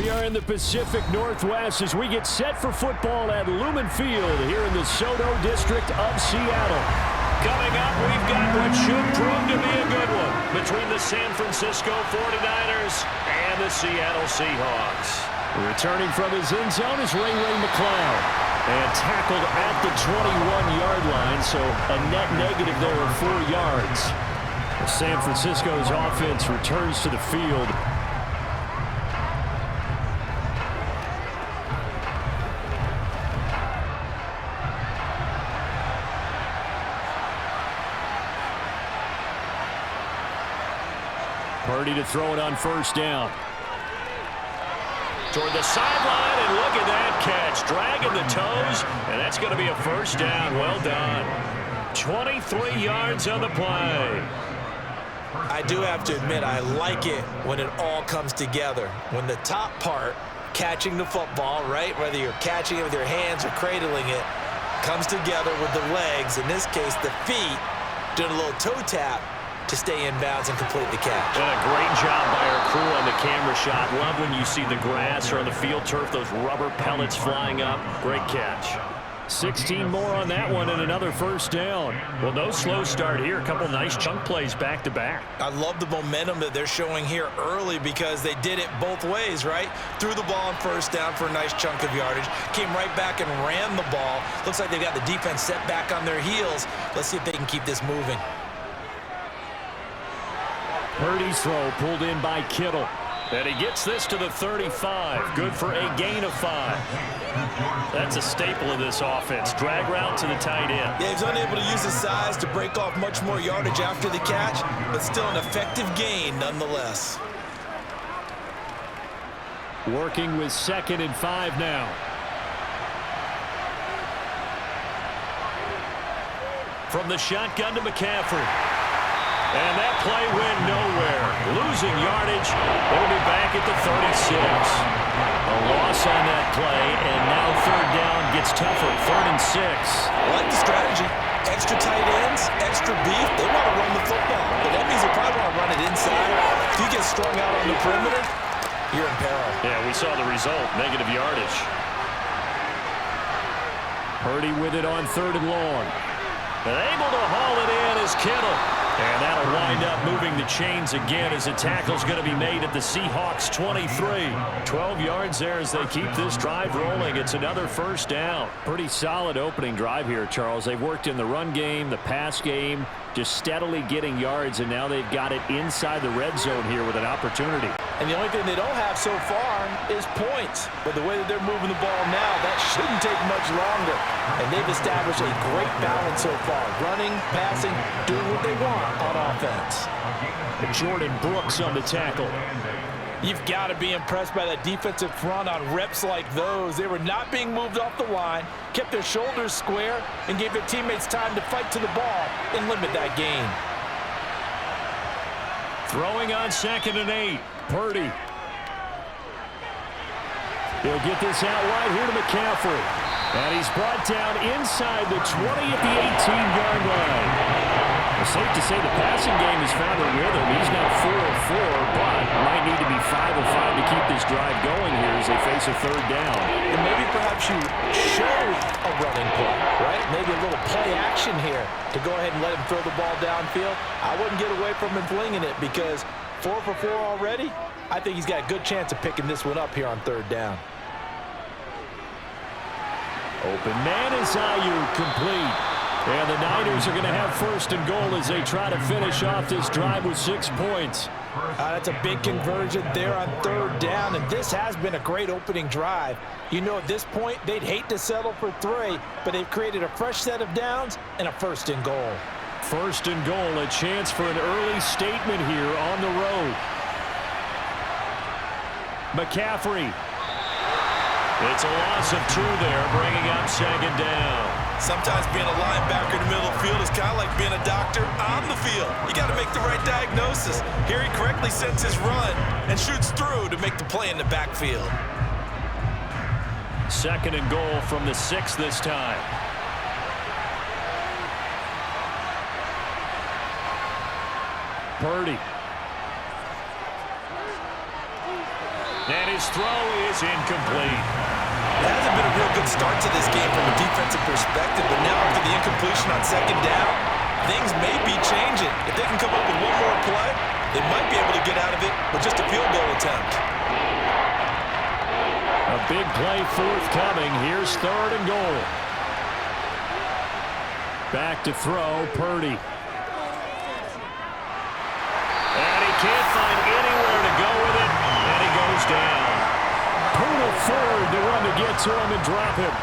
We are in the Pacific Northwest as we get set for football at Lumen Field here in the Soto District of Seattle. Coming up, we've got what should prove to be a good one between the San Francisco 49ers and the Seattle Seahawks. Returning from his end zone is Ray McCloud. And tackled at the 21-yard line, so a net negative there of 4 yards. San Francisco's offense returns to the field. Purdy to throw it on first down. Toward the sideline, and look at that catch. Dragging the toes, and that's going to be a first down. Well done. 23 yards on the play. I do have to admit, I like it when it all comes together. When the top part, catching the football, right, whether you're catching it with your hands or cradling it, comes together with the legs, in this case the feet, doing a little toe tap to stay in bounds and complete the catch. And a great job by our crew on the camera shot. Love when you see the grass or on the field turf, those rubber pellets flying up. Great catch. 16 more on that one and another first down. Well, no slow start here. A couple nice chunk plays back-to-back. I love the momentum that they're showing here early because they did it both ways, right? Threw the ball on first down for a nice chunk of yardage. Came right back and ran the ball. Looks like they've got the defense set back on their heels. Let's see if they can keep this moving. Purdy's throw pulled in by Kittle. And he gets this to the 35. Good for a gain of 5. That's a staple of this offense. Drag route to the tight end. Yeah, he's unable to use his size to break off much more yardage after the catch, but still an effective gain nonetheless. Working with 2nd and 5 now. From the shotgun to McCaffrey. And that play went nowhere. Losing yardage. They'll be back at the 36. A loss on that play, and now third down gets tougher. 3rd and 6. I like the strategy. Extra tight ends, extra beef. They want to run the football. But that means they probably want to run it inside. If you get strung out on the perimeter, you're in peril. Yeah, we saw the result. Negative yardage. Purdy with it on 3rd and long. And able to haul it in is Kittle. And that'll wind up moving the chains again as the tackle's going to be made at the Seahawks 23. 12 yards there as they keep this drive rolling. It's another first down. Pretty solid opening drive here, Charles. They've worked in the run game, the pass game, just steadily getting yards, and now they've got it inside the red zone here with an opportunity. And the only thing they don't have so far is points. But the way that they're moving the ball now, that shouldn't take much longer. And they've established a great balance so far. Running, passing, doing what they want on offense. Jordan Brooks on the tackle. You've got to be impressed by that defensive front on reps like those. They were not being moved off the line, kept their shoulders square, and gave their teammates time to fight to the ball and limit that gain. Throwing on 2nd and 8. Purdy. He'll get this out wide here to McCaffrey. And he's brought down inside the 20 at the 18-yard line. It's safe to say the passing game has found a rhythm. He's now 4 of 4, but might need to be 5 of 5 to keep this drive going here as they face a 3rd down. And maybe perhaps you show a running play, right? Maybe a little play action here to go ahead and let him throw the ball downfield. I wouldn't get away from him flinging it because 4 for 4 already. I think he's got a good chance of picking this one up here on 3rd down. Open man is Ayuk, complete. And the Niners are going to have 1st and goal as they try to finish off this drive with 6 points. That's a big conversion there on 3rd down, and this has been a great opening drive. You know, at this point, they'd hate to settle for 3, but they've created a fresh set of downs and a 1st and goal. 1st and goal, a chance for an early statement here on the road. McCaffrey. It's a loss of 2 there, bringing up 2nd down. Sometimes being a linebacker in the middle of the field is kind of like being a doctor on the field. You got to make the right diagnosis. Here he correctly sends his run and shoots through to make the play in the backfield. 2nd and goal from the 6 this time. Purdy. And his throw is incomplete. It hasn't been a real good start to this game from a defensive perspective, but now after the incompletion on second down, things may be changing. If they can come up with one more play, they might be able to get out of it with just a field goal attempt. A big play forthcoming. Here's 3rd and goal. Back to throw, Purdy. And he can't find anywhere to go with it, and he goes down. Poodle forward to run to get to him and drop him.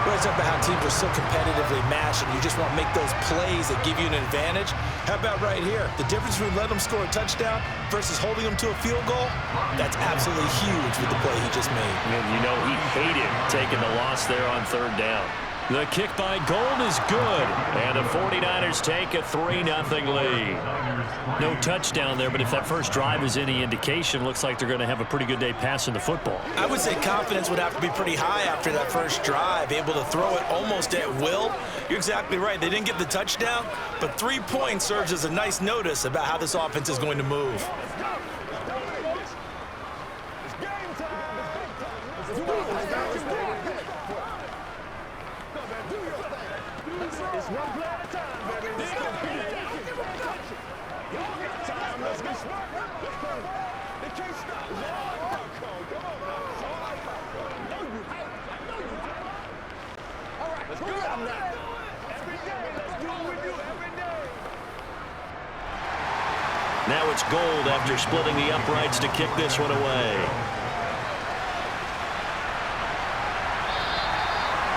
Well, it's about how teams are so competitively matched, and you just want to make those plays that give you an advantage. How about right here? The difference between letting them score a touchdown versus holding them to a field goal, that's absolutely huge with the play he just made. And you know he hated taking the loss there on 3rd down. The kick by Gold is good, and the 49ers take a 3-0 lead. No touchdown there, but if that first drive is any indication, looks like they're going to have a pretty good day passing the football. I would say confidence would have to be pretty high after that first drive, able to throw it almost at will. You're exactly right. They didn't get the touchdown, but 3 points serves as a nice notice about how this offense is going to move. Now it's Gold after splitting the uprights to kick this one away.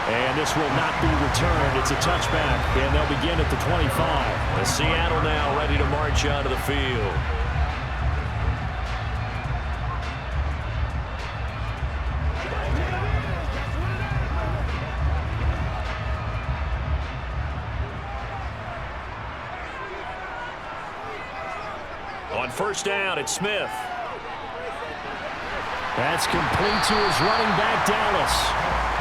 And this will not be returned. It's a touchback, and they'll begin at the 25. And Seattle now ready to march onto the field. On 1st down, it's Smith. That's complete to his running back, Dallas.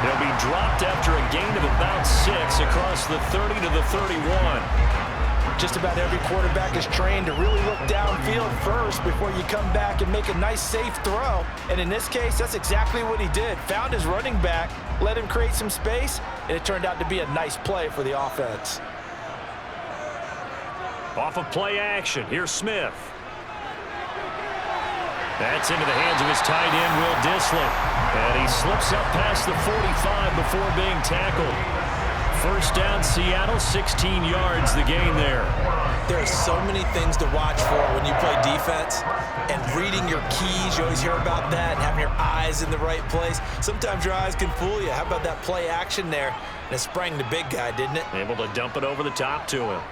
He'll be dropped after a gain of about 6 across the 30 to the 31. Just about every quarterback is trained to really look downfield first before you come back and make a nice, safe throw. And in this case, that's exactly what he did. Found his running back, let him create some space, and it turned out to be a nice play for the offense. Off of play action, here's Smith. That's into the hands of his tight end, Will Dissly. And he slips up past the 45 before being tackled. 1st down, Seattle, 16 yards, the gain there. There are so many things to watch for when you play defense. And reading your keys, you always hear about that, and having your eyes in the right place. Sometimes your eyes can fool you. How about that play action there? And it sprang the big guy, didn't it? Able to dump it over the top to him.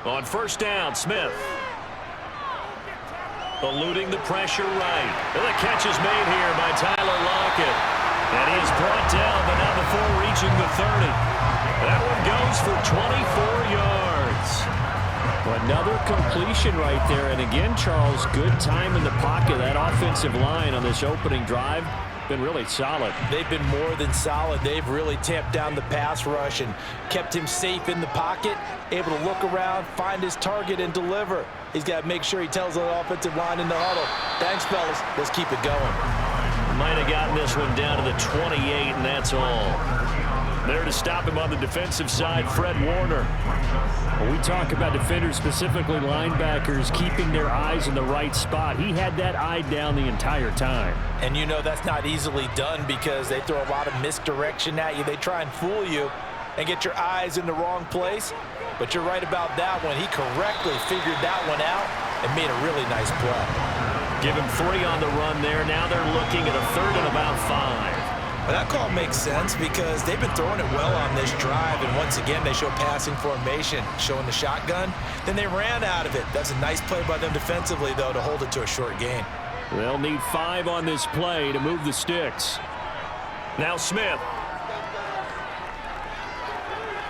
On 1st down, Smith. Eluding the pressure right. And the catch is made here by Tyler Lockett. And he is brought down, but not before reaching the 30. That one goes for 24 yards. Another completion right there. And again, Charles, good time in the pocket. That offensive line on this opening drive been really solid. They've been more than solid. They've really tamped down the pass rush and kept him safe in the pocket, able to look around, find his target, and deliver. He's got to make sure he tells the offensive line in the huddle, thanks, fellas. Let's keep it going. Might have gotten this one down to the 28, and that's all. There to stop him on the defensive side, Fred Warner. When we talk about defenders, specifically linebackers, keeping their eyes in the right spot, he had that eye down the entire time. And you know that's not easily done because they throw a lot of misdirection at you. They try and fool you and get your eyes in the wrong place. But you're right about that one. He correctly figured that one out and made a really nice play. Give him 3 on the run there. Now they're looking at a 3rd and about 5. Well, that call makes sense because they've been throwing it well on this drive, and once again, they show passing formation, showing the shotgun. Then they ran out of it. That's a nice play by them defensively, though, to hold it to a short gain. They'll need 5 on this play to move the sticks. Now Smith.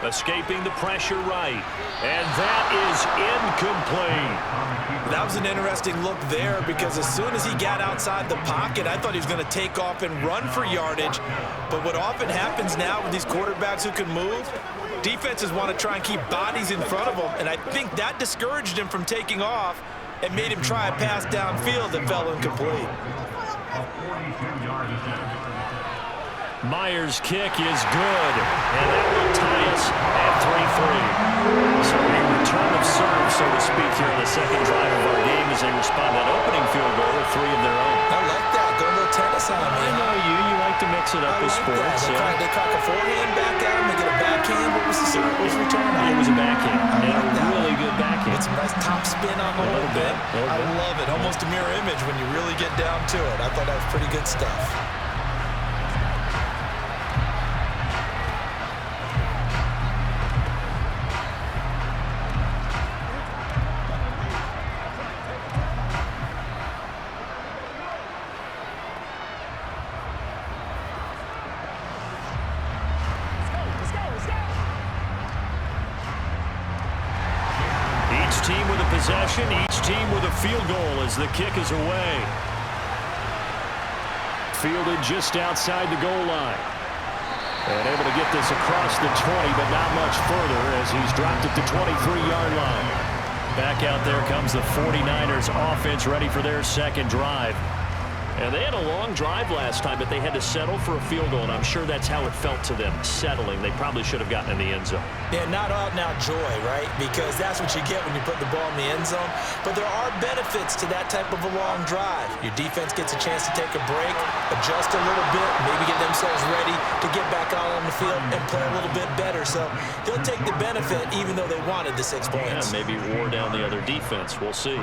Escaping the pressure right. And that is incomplete. That was an interesting look there because as soon as he got outside the pocket, I thought he was going to take off and run for yardage. But what often happens now with these quarterbacks who can move, defenses want to try and keep bodies in front of them, and I think that discouraged him from taking off. and made him try a pass downfield that fell incomplete. Myers' kick is good, and that will tie us at 3-3. So a return of serve, so to speak, here on the second drive of our game as they respond to that opening field goal with 3 of their own. I like that. Go a little tennis on me. I know you. You like to mix it up with sports. They crack a forehand back at him. They get a backhand. What was the serve? What was the return? It was a backhand. And a really good backhand. With some nice top spin on the whole bit. I love it. Almost a mirror image when you really get down to it. I thought that was pretty good stuff. Team with a possession, each team with a field goal as the kick is away. Fielded just outside the goal line. And able to get this across the 20, but not much further as he's dropped at the 23-yard line. Back out there comes the 49ers offense ready for their second drive. And they had a long drive last time, but they had to settle for a field goal, and I'm sure that's how it felt to them, settling. They probably should have gotten in the end zone. Yeah, not out-and-out joy, right? Because that's what you get when you put the ball in the end zone. But there are benefits to that type of a long drive. Your defense gets a chance to take a break, adjust a little bit, maybe get themselves ready to get back out on the field and play a little bit better. So they'll take the benefit even though they wanted the 6 points. Yeah, maybe wore down the other defense. We'll see.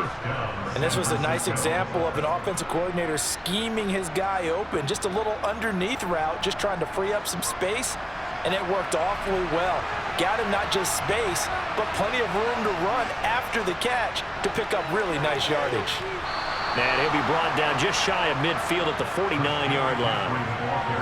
And this was a nice example of an offensive coordinator scheming his guy open. Just a little underneath route, just trying to free up some space, and it worked awfully well. Got him not just space, but plenty of room to run after the catch to pick up really nice yardage. And he'll be brought down just shy of midfield at the 49-yard line.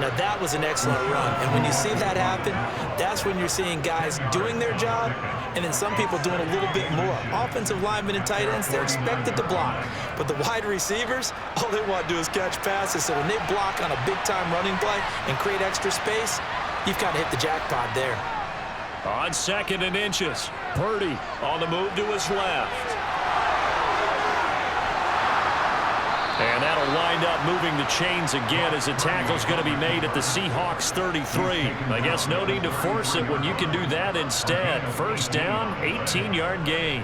Now that was an excellent run, and when you see that happen, that's when you're seeing guys doing their job, and then some people doing a little bit more. Offensive linemen and tight ends, they're expected to block, but the wide receivers, all they want to do is catch passes. So when they block on a big-time running play and create extra space, you've kind of hit the jackpot there. On 2nd and inches, Purdy on the move to his left. And that'll wind up moving the chains again as a tackle's going to be made at the Seahawks 33. I guess no need to force it when you can do that instead. First down, 18-yard gain.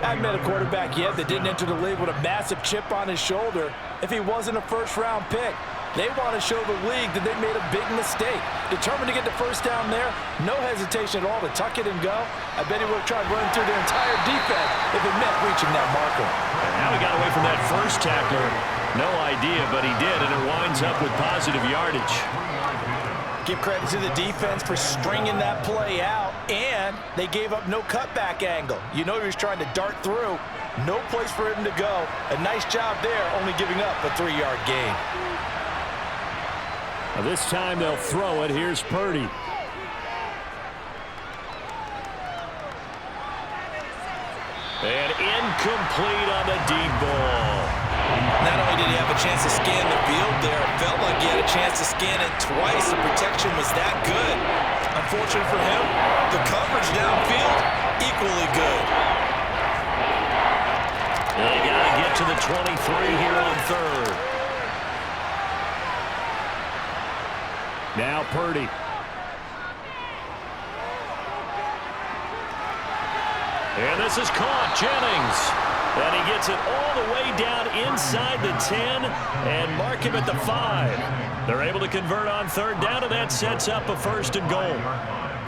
I haven't met a quarterback yet that didn't enter the league with a massive chip on his shoulder if he wasn't a first-round pick. They want to show the league that they made a big mistake. Determined to get the first down there, no hesitation at all to tuck it and go. I bet he would have tried running through their entire defense if it meant reaching that marker. And now he got away from that first tackler. No idea, but he did, and it winds up with positive yardage. Give credit to the defense for stringing that play out, and they gave up no cutback angle. You know he was trying to dart through. No place for him to go. A nice job there, only giving up a 3-yard gain. Now this time they'll throw it. Here's Purdy. And incomplete on the deep ball. Not only did he have a chance to scan the field there, it felt like he had a chance to scan it twice. The protection was that good. Unfortunate for him, the coverage downfield, equally good. They got to get to the 23 here on 3rd. Now Purdy. And this is caught. Jennings. And he gets it all the way down inside the 10 and mark him at the 5. They're able to convert on 3rd down, and that sets up a 1st and goal.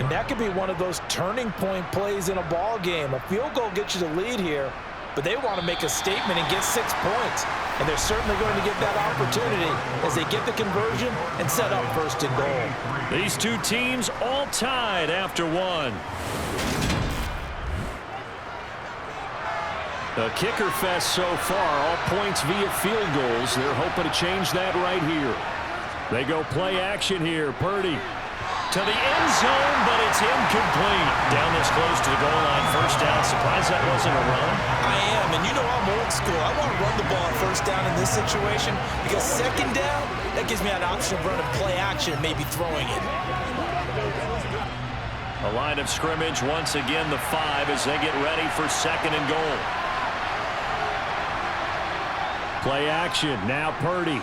And that could be one of those turning point plays in a ball game. A field goal gets you the lead here, but they want to make a statement and get 6 points. And they're certainly going to get that opportunity as they get the conversion and set up 1st and goal. These two teams all tied after 1. A kicker fest so far, all points via field goals. They're hoping to change that right here. They go play action here. Purdy to the end zone, but it's incomplete. Down this close to the goal line, 1st down. Surprised that wasn't a run. I am, and you know I'm old school. I want to run the ball on 1st down in this situation because 2nd down, that gives me an option of running play action and maybe throwing it. A line of scrimmage once again, the 5 as they get ready for 2nd and goal. Play action. Now Purdy.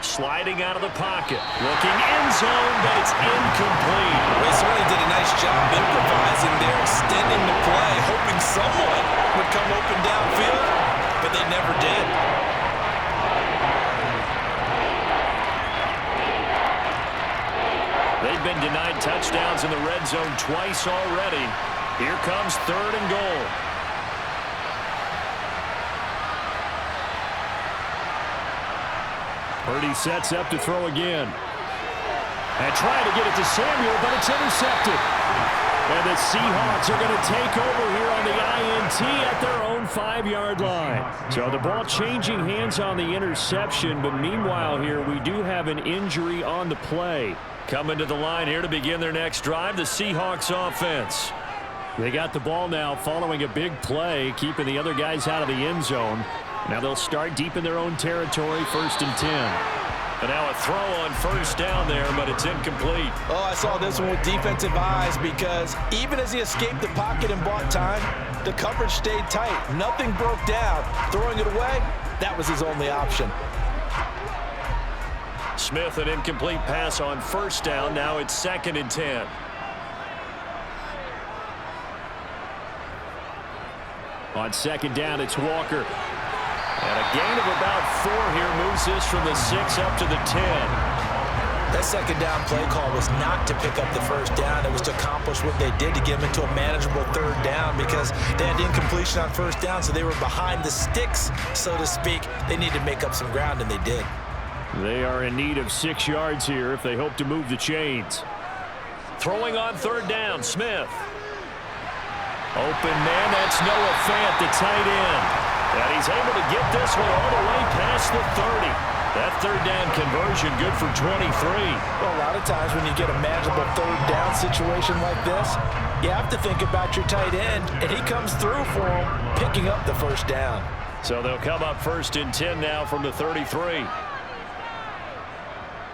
Sliding out of the pocket. Looking end zone, but it's incomplete. They certainly did a nice job improvising there, extending the play, hoping someone would come open downfield, but they never did. They've been denied touchdowns in the red zone twice already. Here comes 3rd and goal. Purdy sets up to throw again. And trying to get it to Samuel, but it's intercepted. And the Seahawks are going to take over here on the INT at their own 5-yard line. So the ball changing hands on the interception, but meanwhile here we do have an injury on the play. Coming to the line here to begin their next drive, the Seahawks offense. They got the ball now following a big play, keeping the other guys out of the end zone. Now they'll start deep in their own territory, 1st and 10. And now a throw on 1st down there, but it's incomplete. Oh, I saw this one with defensive eyes because even as he escaped the pocket and bought time, the coverage stayed tight. Nothing broke down. Throwing it away, that was his only option. Smith, an incomplete pass on 1st down. Now it's 2nd and 10. On 2nd down, it's Walker. And a gain of about 4 here moves this from the 6 up to the 10. That 2nd down play call was not to pick up the 1st down. It was to accomplish what they did to get them into a manageable 3rd down because they had incompletion on 1st down, so they were behind the sticks, so to speak. They needed to make up some ground, and they did. They are in need of 6 yards here if they hope to move the chains. Throwing on 3rd down, Smith. Open man, that's Noah Fant, the tight end. And he's able to get this one all the way past the 30. That 3rd down conversion good for 23. Well, a lot of times when you get a manageable 3rd down situation like this, you have to think about your tight end, and he comes through for him, picking up the 1st down. So they'll come up 1st and 10 now from the 33.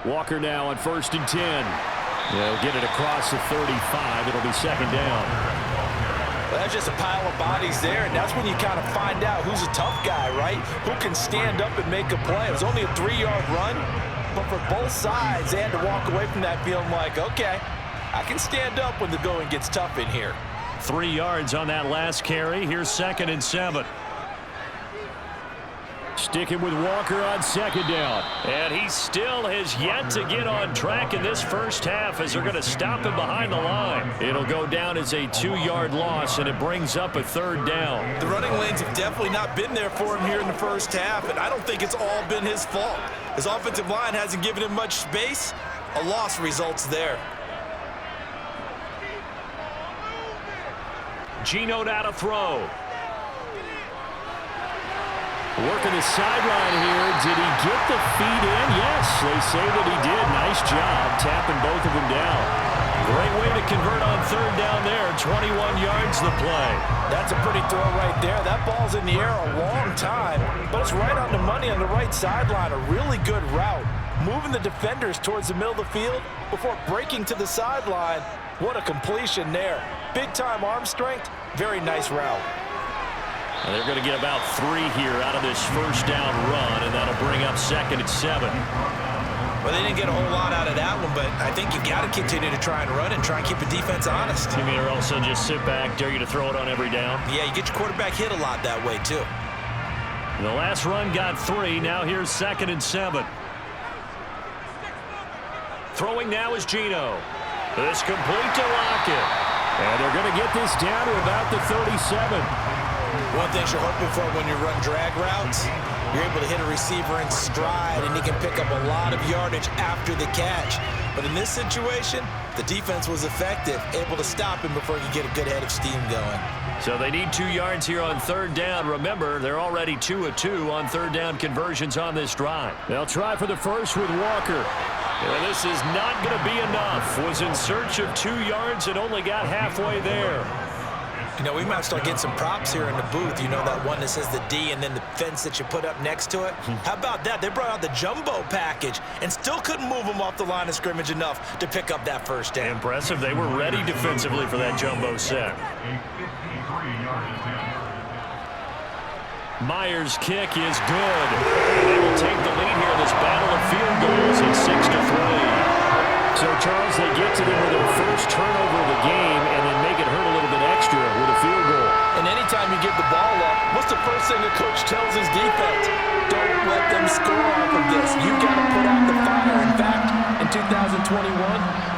Walker now on 1st and 10. They'll get it across the 35. It'll be 2nd down. Well, that's just a pile of bodies there, and that's when you kind of find out who's a tough guy, right? Who can stand up and make a play. It was only a 3-yard run, but for both sides, they had to walk away from that feeling like, okay, I can stand up when the going gets tough in here. 3 yards on that last carry. Here's 2nd and 7. Sticking with Walker on 2nd down. And he still has yet to get on track in this 1st half as they're going to stop him behind the line. It'll go down as a 2-yard loss, and it brings up a 3rd down. The running lanes have definitely not been there for him here in the 1st half, and I don't think it's all been his fault. His offensive line hasn't given him much space. A loss results there. Geno now to throw. Working the sideline here. Did he get the feet in? Yes, they say that he did. Nice job tapping both of them down. Great way to convert on 3rd down there. 21 yards the play. That's a pretty throw right there. That ball's in the air a long time, but it's right on the money on the right sideline. A really good route. Moving the defenders towards the middle of the field before breaking to the sideline. What a completion there. Big-time arm strength. Very nice route. And they're going to get about 3 here out of this 1st down run, and that'll bring up 2nd and 7. Well, they didn't get a whole lot out of that one, but I think you got to continue to try and run and try and keep the defense honest. You mean, or also just sit back, dare you to throw it on every down? Yeah, you get your quarterback hit a lot that way, too. The last run got 3. Now here's 2nd and 7. Throwing now is Geno. This complete to Lockett. And they're going to get this down to about the 37. One thing you're hoping for when you run drag routes, you're able to hit a receiver in stride, and he can pick up a lot of yardage after the catch. But in this situation, the defense was effective, able to stop him before he could get a good head of steam going. So they need 2 yards here on 3rd down. Remember, they're already 2 of 2 on 3rd down conversions on this drive. They'll try for the first with Walker. And this is not going to be enough. Was in search of 2 yards and only got halfway there. You know, we might start getting some props here in the booth. You know, that one that says the D and then the fence that you put up next to it? How about that? They brought out the jumbo package and still couldn't move them off the line of scrimmage enough to pick up that 1st down. Impressive. They were ready defensively for that jumbo set. Myers' kick is good. They will take the lead here in this battle of field goals at 6-3. So, Charles, they get to them with their first turnover of the game and then make it hurt a little bit extra with a field goal. And anytime you give the ball up, what's the first thing a coach tells his defense? Don't let them score off of this. You got to put out the fire. In fact, in 2021,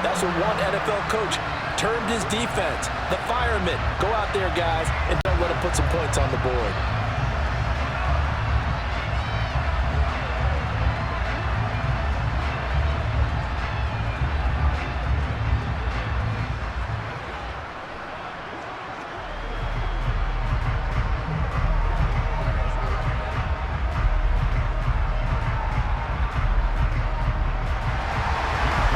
that's what one NFL coach termed his defense. The firemen. Go out there, guys, and don't let them put some points on the board.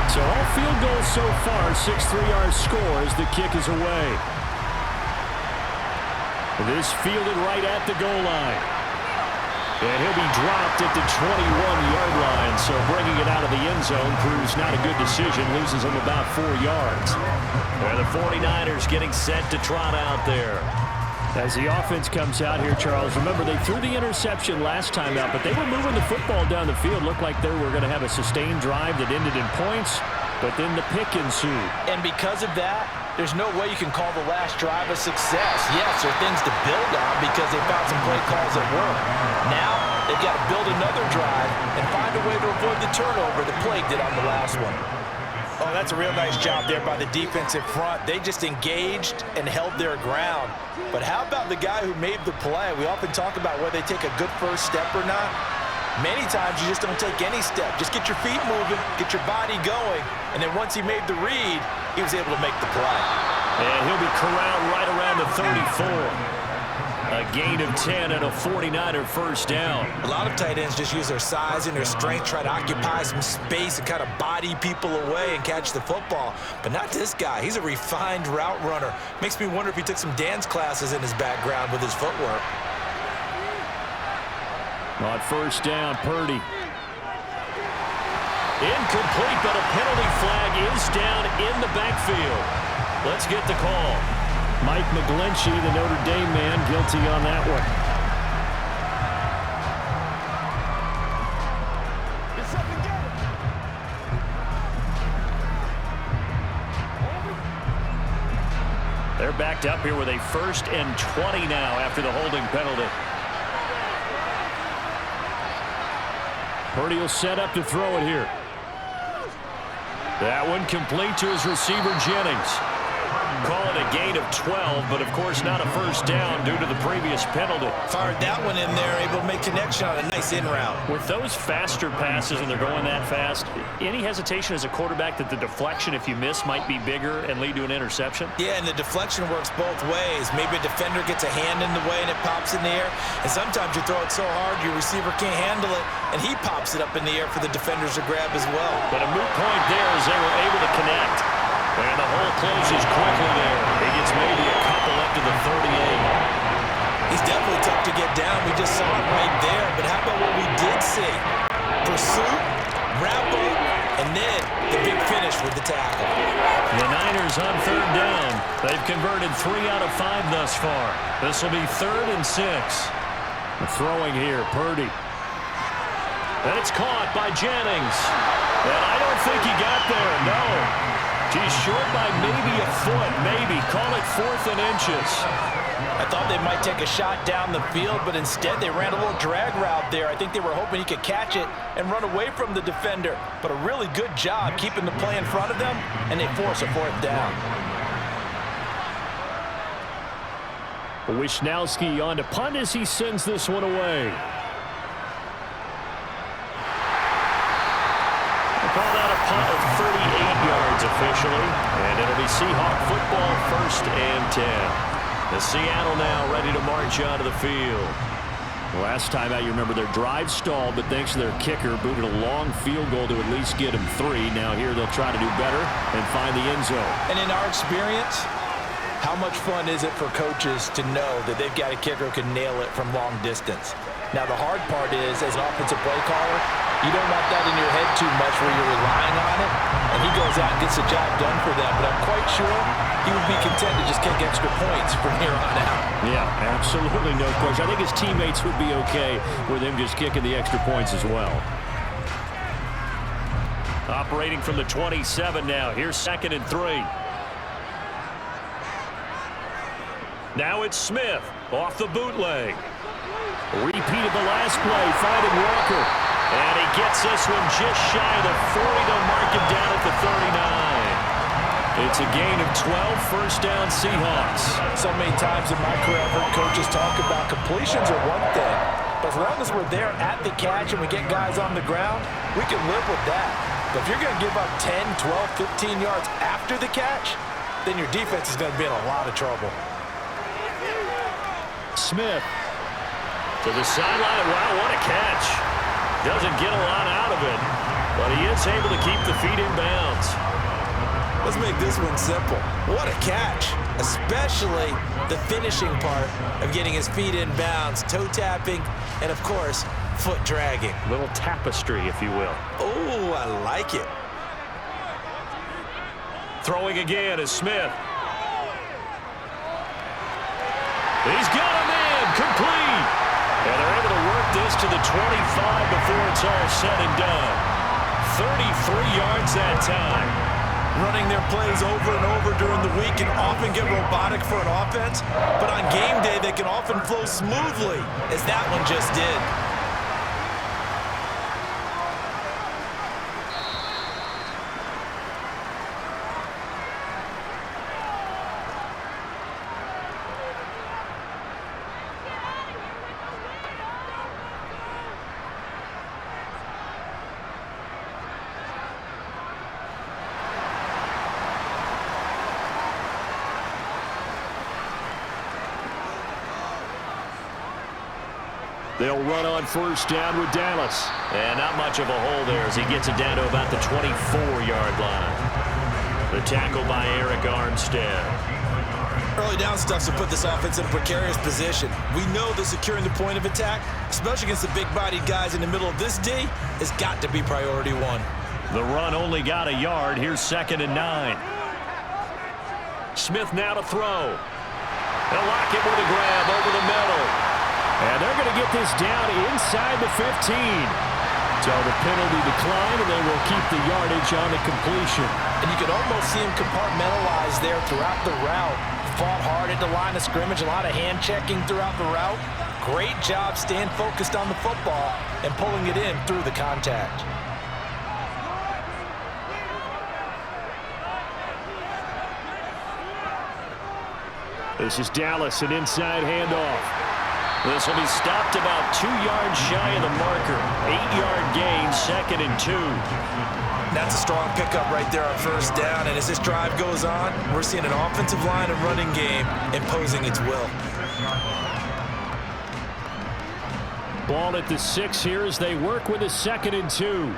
So all field goals so far, 6 3-yard scores. The kick is away. This fielded right at the goal line. And he'll be dropped at the 21-yard line. So bringing it out of the end zone proves not a good decision. Loses him about 4 yards. And the 49ers getting set to trot out there. As the offense comes out here, Charles, remember they threw the interception last time out, but they were moving the football down the field. Looked like they were going to have a sustained drive that ended in points, but then the pick ensued. And because of that, there's no way you can call the last drive a success. Yes, there are things to build on because they found some play calls that work. Now, they've got to build another drive and find a way to avoid the turnover that plagued it on the last one. Oh, that's a real nice job there by the defensive front. They just engaged and held their ground. But how about the guy who made the play? We often talk about whether they take a good first step or not. Many times you just don't take any step. Just get your feet moving, get your body going, and then once he made the read, he was able to make the play. And he'll be corralled right around the 34. A gain of 10 and a 49er first down. A lot of tight ends just use their size and their strength, try to occupy some space and kind of body people away and catch the football. But not this guy. He's a refined route runner. Makes me wonder if he took some dance classes in his background with his footwork. On first down, Purdy. Incomplete, but a penalty flag is down in the backfield. Let's get the call. Mike McGlinchey, the Notre Dame man, guilty on that one. They're backed up here with a 1st and 20 now after the holding penalty. Purdy will set up to throw it here. That one complete to his receiver, Jennings. Call it a gain of 12, but of course not a first down due to the previous penalty. Fired that one in there, able to make connection on a nice in route. With those faster passes and they're going that fast, any hesitation as a quarterback that the deflection, if you miss, might be bigger and lead to an interception? Yeah, and the deflection works both ways. Maybe a defender gets a hand in the way and it pops in the air, and sometimes you throw it so hard your receiver can't handle it, and he pops it up in the air for the defenders to grab as well. But a moot point there as they were able to connect. And the hole closes quickly there. He gets maybe a couple up to the 38. He's definitely tough to get down. We just saw it right there. But how about what we did see? Pursuit, wrap up, and then the big finish with the tackle. The Niners on 3rd down. They've converted 3 out of 5 thus far. This will be 3rd and 6. Throwing here, Purdy. And it's caught by Jennings. And I don't think he got there, no. He's short by maybe a foot, maybe. Call it 4th and inches. I thought they might take a shot down the field, but instead they ran a little drag route there. I think they were hoping he could catch it and run away from the defender. But a really good job keeping the play in front of them, and they force a 4th down. Wisnowski on to punt as he sends this one away. Call that a punt of 38 yards officially, and it'll be Seahawk football 1st and 10. The Seattle now ready to march onto the field. Last time out, you remember their drive stalled, but thanks to their kicker, booted a long field goal to at least get them 3. Now here they'll try to do better and find the end zone. And in our experience, how much fun is it for coaches to know that they've got a kicker who can nail it from long distance? Now, the hard part is, as an offensive play caller, you don't want that in your head too much where you're relying on it, and he goes out and gets the job done for them. But I'm quite sure he would be content to just kick extra points from here on out. Yeah, absolutely no question. I think his teammates would be okay with him just kicking the extra points as well. Operating from the 27 now. Here's 2nd and 3. Now it's Smith off the bootleg. Repeat of the last play, finding Walker. And he gets this one just shy of the 40. They'll mark him down at the 39. It's a gain of 12, first down Seahawks. So many times in my career, I've heard coaches talk about completions are one thing. But as long as we're there at the catch and we get guys on the ground, we can live with that. But if you're going to give up 10, 12, 15 yards after the catch, then your defense is going to be in a lot of trouble. Smith to the sideline. Wow, what a catch. Doesn't get a lot out of it, but he is able to keep the feet in bounds. Let's make this one simple. What a catch, especially the finishing part of getting his feet in bounds, toe tapping, and of course, foot dragging. Little tapestry, if you will. Oh, I like it. Throwing again is Smith. He's got a man, complete. And they're able to work this to the 25 before it's all said and done. 33 yards that time. Running their plays over and over during the week can often get robotic for an offense, but on game day they can often flow smoothly, as that one just did. They'll run on first down with Dallas. And not much of a hole there as he gets it down to about the 24-yard line. The tackle by Eric Armstead. Early down stuffs will put this offense in a precarious position. We know that securing the point of attack, especially against the big-bodied guys in the middle of this D, has got to be priority one. The run only got a yard. Here's 2nd and 9. Smith now to throw. They'll lock it with a grab over the middle. And they're going to get this down inside the 15. So the penalty decline, and they will keep the yardage on the completion. And you can almost see him compartmentalize there throughout the route. Fought hard at the line of scrimmage, a lot of hand checking throughout the route. Great job staying focused on the football and pulling it in through the contact. This is Dallas, an inside handoff. This will be stopped about 2 yards shy of the marker. 8-yard gain, 2nd and 2. That's a strong pickup right there on first down. And as this drive goes on, we're seeing an offensive line and running game imposing its will. Ball at the 6 here as they work with a 2nd and 2.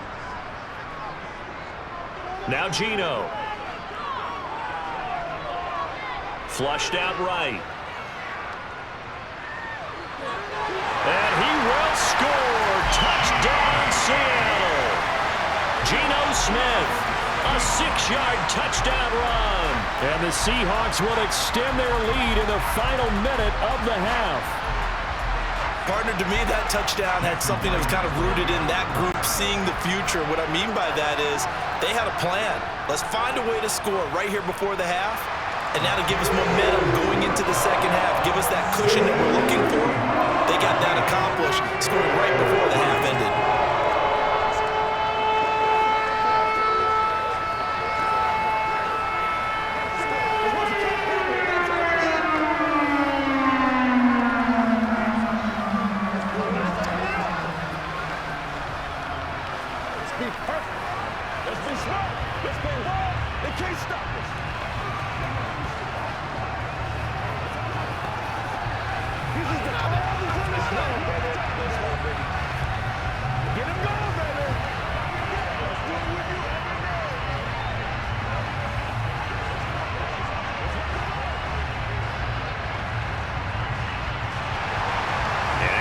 Now Gino. Flushed out right. And he will score. Touchdown, Seattle. Geno Smith, a 6-yard touchdown run. And the Seahawks will extend their lead in the final minute of the half. Partner, to me, that touchdown had something that was kind of rooted in that group seeing the future. What I mean by that is they had a plan. Let's find a way to score right here before the half, and that'll give us momentum going into the second half, give us that cushion that we're looking for. They got that accomplished, scoring right before the half ended.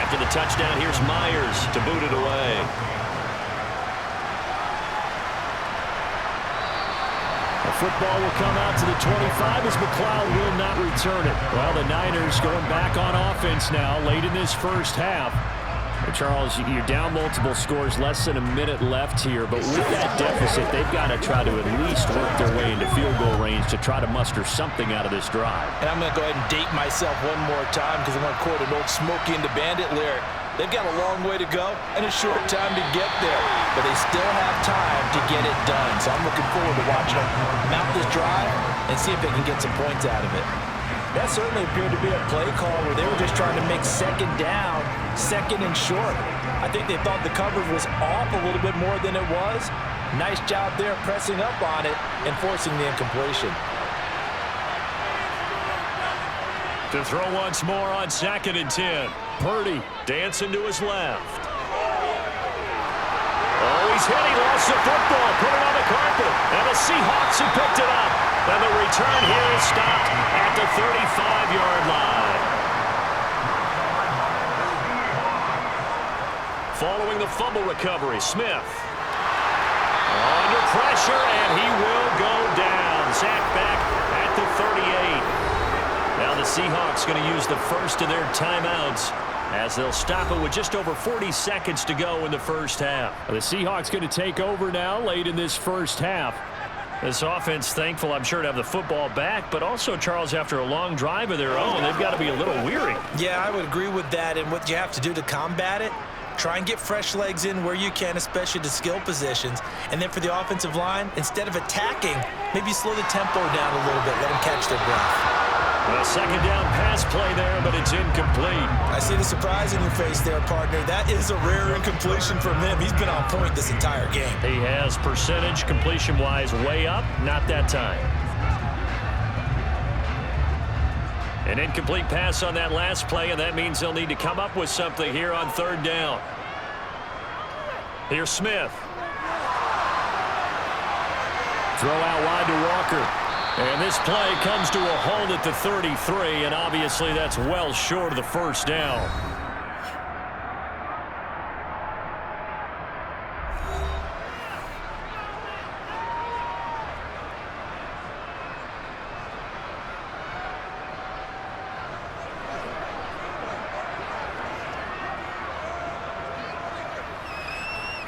After the touchdown, here's Myers to boot it away. A football will come out to the 25 as McLeod will not return it. Well, the Niners going back on offense now late in this first half. Charles, you're down multiple scores, less than a minute left here, but with that deficit, they've got to try to at least work their way into field goal range to try to muster something out of this drive. And I'm going to go ahead and date myself one more time because I want to quote an old Smokey and the Bandit lyric. They've got a long way to go and a short time to get there, but they still have time to get it done. So I'm looking forward to watching them mount this drive and see if they can get some points out of it. That certainly appeared to be a play call where they were just trying to make second down, second and short. I think they thought the coverage was off a little bit more than it was. Nice job there pressing up on it and forcing the incompletion. To throw once more on 2nd and 10. Purdy dancing to his left. Oh, he's hit. He lost the football. Put it on the carpet. And the Seahawks have picked it up. And the return here is stopped at the 35-yard line. Following the fumble recovery, Smith. Under pressure, and he will go down. Sacked back at the 38. Now the Seahawks going to use the first of their timeouts as they'll stop it with just over 40 seconds to go in the first half. The Seahawks going to take over now late in this first half. This offense thankful, I'm sure, to have the football back, but also, Charles, after a long drive of their own, they've got to be a little weary. Yeah, I would agree with that, and what you have to do to combat it, try and get fresh legs in where you can, especially to skill positions. And then for the offensive line, instead of attacking, maybe slow the tempo down a little bit, let them catch their breath. A second down pass play there, but it's incomplete. I see the surprise in your face there, partner. That is a rare incompletion from him. He's been on point this entire game. He has percentage completion-wise way up, not that time. An incomplete pass on that last play, and that means they'll need to come up with something here on 3rd down. Here's Smith. Throw out wide to Walker. And this play comes to a hold at the 33, and obviously that's well short of the first down.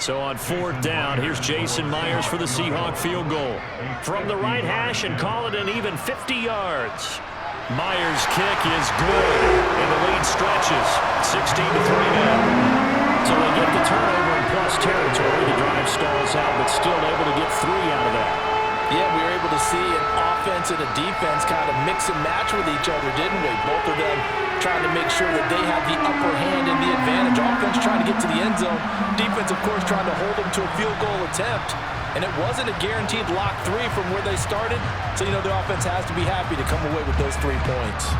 So on 4th down, here's Jason Myers for the Seahawk field goal. From the right hash and call it an even 50 yards. Myers' kick is good, and the lead stretches. 16-3 now. So they get the turnover in plus territory. The drive stalls out, but still able to get 3 out of that. Yeah, we were able to see an offense and a defense kind of mix and match with each other, didn't we? Both of them trying to make sure that they have the upper hand and the advantage. Offense trying to get to the end zone. Defense, of course, trying to hold them to a field goal attempt. And it wasn't a guaranteed lock 3 from where they started. So, you know, the offense has to be happy to come away with those 3 points.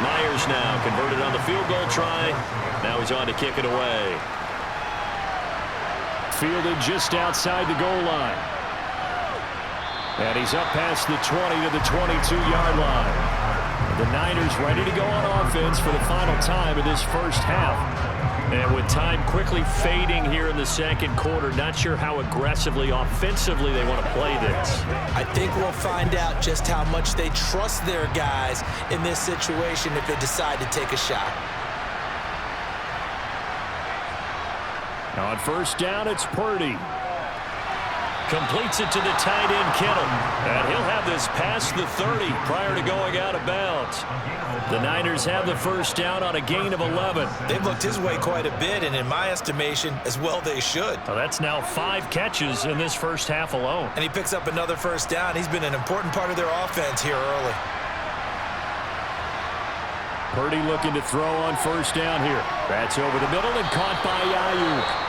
Myers now converted on the field goal try. Now he's on to kick it away. Fielded just outside the goal line. And he's up past the 20 to the 22-yard line. The Niners ready to go on offense for the final time of this first half. And with time quickly fading here in the second quarter, not sure how aggressively, offensively they want to play this. I think we'll find out just how much they trust their guys in this situation if they decide to take a shot. On 1st down, it's Purdy. Completes it to the tight end, Kittle. And he'll have this past the 30 prior to going out of bounds. The Niners have the 1st down on a gain of 11. They've looked his way quite a bit, and in my estimation, as well they should. Well, that's now 5 catches in this first half alone. And he picks up another 1st down. He's been an important part of their offense here early. Purdy looking to throw on 1st down here. That's over the middle and caught by Ayuk.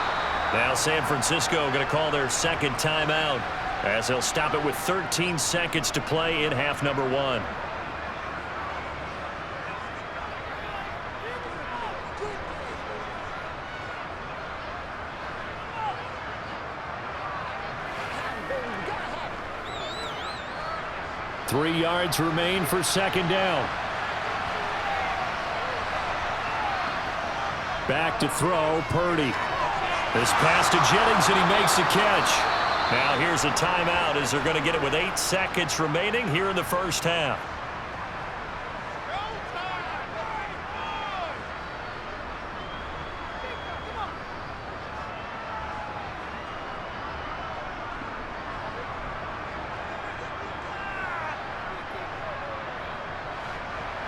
Now San Francisco going to call their 2nd timeout as they'll stop it with 13 seconds to play in half number 1. 3 yards remain for second down. Back to throw, Purdy. This pass to Jennings, and he makes a catch. Now here's a timeout as they're going to get it with 8 seconds remaining here in the first half.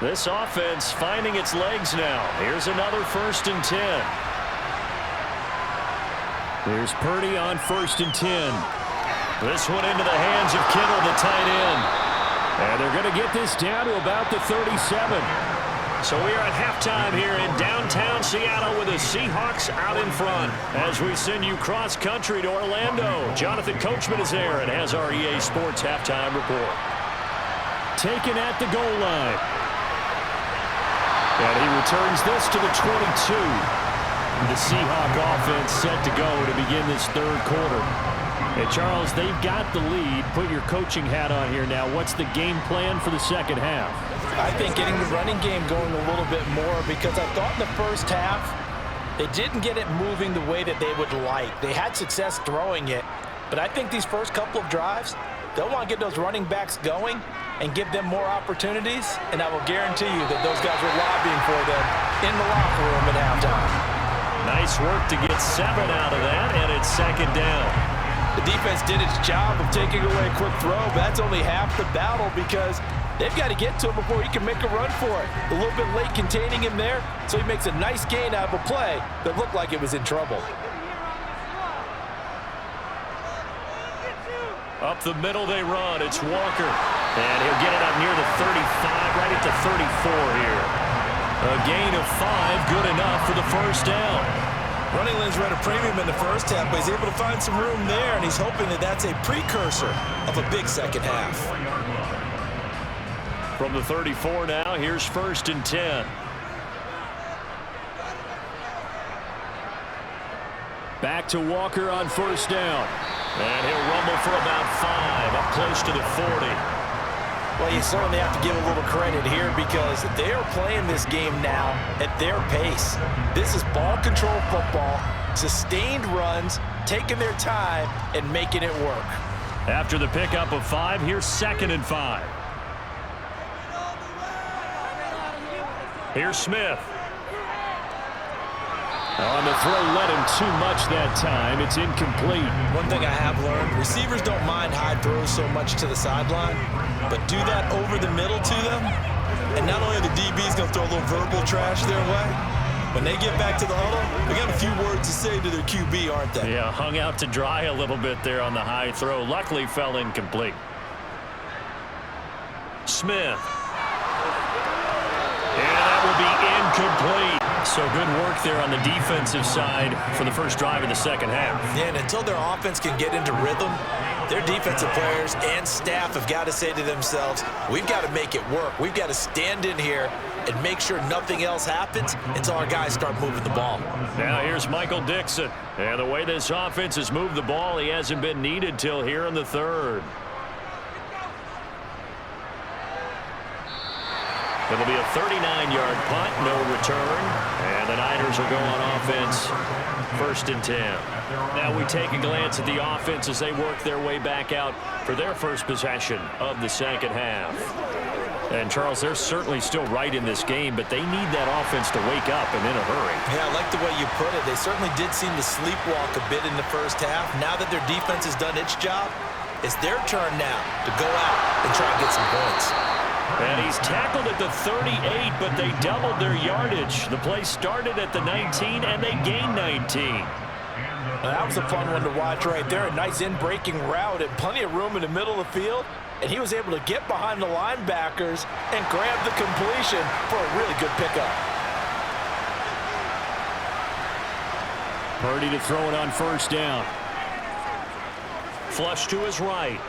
This offense finding its legs now. Here's another 1st and 10. Here's Purdy on 1st and 10. This one into the hands of Kittle, the tight end. And they're going to get this down to about the 37. So we are at halftime here in downtown Seattle with the Seahawks out in front. As we send you cross-country to Orlando, Jonathan Coachman is there and has our EA Sports halftime report. Taken at the goal line. And he returns this to the 22. The Seahawk offense set to go to begin this third quarter. And Charles, they've got the lead. Put your coaching hat on here now. What's the game plan for the second half? I think getting the running game going a little bit more, because I thought in the first half they didn't get it moving the way that they would like. They had success throwing it, but I think these first couple of drives, they'll want to get those running backs going and give them more opportunities, and I will guarantee you that those guys were lobbying for them in the locker room at halftime. Nice work to get 7 out of that, and it's second down. The defense did its job of taking away a quick throw, but that's only half the battle, because they've got to get to him before he can make a run for it. A little bit late containing him there, so he makes a nice gain out of a play that looked like it was in trouble. Up the middle they run. It's Walker. And he'll get it up near the 35, right at the 34 here. A gain of 5, good enough for the first down. Running lanes were at a premium in the first half, but he's able to find some room there, and he's hoping that that's a precursor of a big second half. From the 34 now, here's 1st and 10. Back to Walker on 1st down. And he'll rumble for about 5, up close to the 40. Well, you certainly have to give a little credit here, because they are playing this game now at their pace. This is ball control football, sustained runs, taking their time, and making it work. After the pickup of 5, here's 2nd and 5. Here's Smith. On the throw, let him too much that time. It's incomplete. One thing I have learned, receivers don't mind high throws so much to the sideline, but do that over the middle to them, and not only are the DBs going to throw a little verbal trash their way, when they get back to the huddle, they got a few words to say to their QB, aren't they? Yeah, hung out to dry a little bit there on the high throw. Luckily fell incomplete. Smith. And that will be incomplete. So good work there on the defensive side for the first drive of the second half. Yeah, and until their offense can get into rhythm, their defensive players and staff have got to say to themselves, we've got to make it work. We've got to stand in here and make sure nothing else happens until our guys start moving the ball. Now here's Michael Dixon. And the way this offense has moved the ball, he hasn't been needed till here in the third. It'll be a 39-yard punt, no return. And the Niners will go on offense, 1st and 10. Now we take a glance at the offense as they work their way back out for their first possession of the second half. And, Charles, they're certainly still right in this game, but they need that offense to wake up and in a hurry. Yeah, I like the way you put it. They certainly did seem to sleepwalk a bit in the first half. Now that their defense has done its job, it's their turn now to go out and try and get some points. And he's tackled at the 38, but they doubled their yardage. The play started at the 19, and they gained 19. That was a fun one to watch right there. A nice in-breaking route and plenty of room in the middle of the field. And he was able to get behind the linebackers and grab the completion for a really good pickup. Purdy to throw it on 1st down. Flush to his right.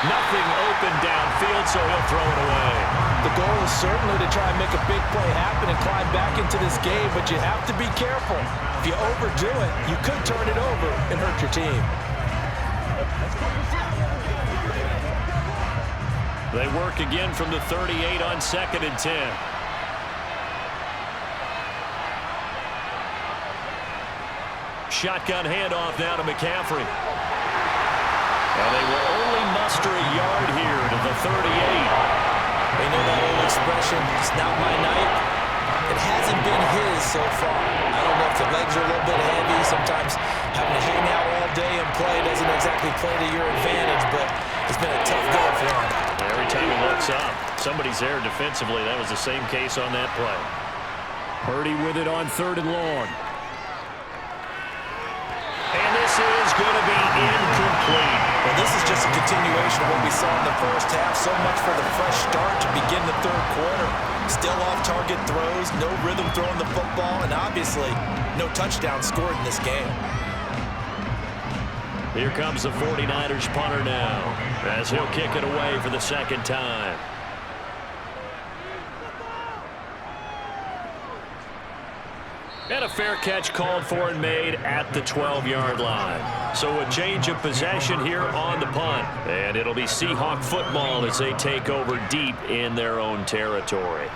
Nothing open downfield, so he'll throw it away. The goal is certainly to try and make a big play happen and climb back into this game, but you have to be careful. If you overdo it, you could turn it over and hurt your team. They work again from the 38 on 2nd and 10. Shotgun handoff now to McCaffrey. And they will only muster a yard here to the 38. You know that old expression, it's not my night? It hasn't been his so far. I don't know if the legs are a little bit heavy. Sometimes having to hang out all day and play doesn't exactly play to your advantage, but it's been a tough go for him. Every time he looks up, somebody's there defensively. That was the same case on that play. Purdy with it on 3rd and long. And this is going to be incomplete. Well, this is just a continuation of what we saw in the first half. So much for the fresh start to begin the 3rd quarter. Still off-target throws, no rhythm throwing the football, and obviously no touchdown scored in this game. Here comes the 49ers punter now, as he'll kick it away for the 2nd time. And a fair catch called for and made at the 12-yard line. So a change of possession here on the punt. And it'll be Seahawk football as they take over deep in their own territory.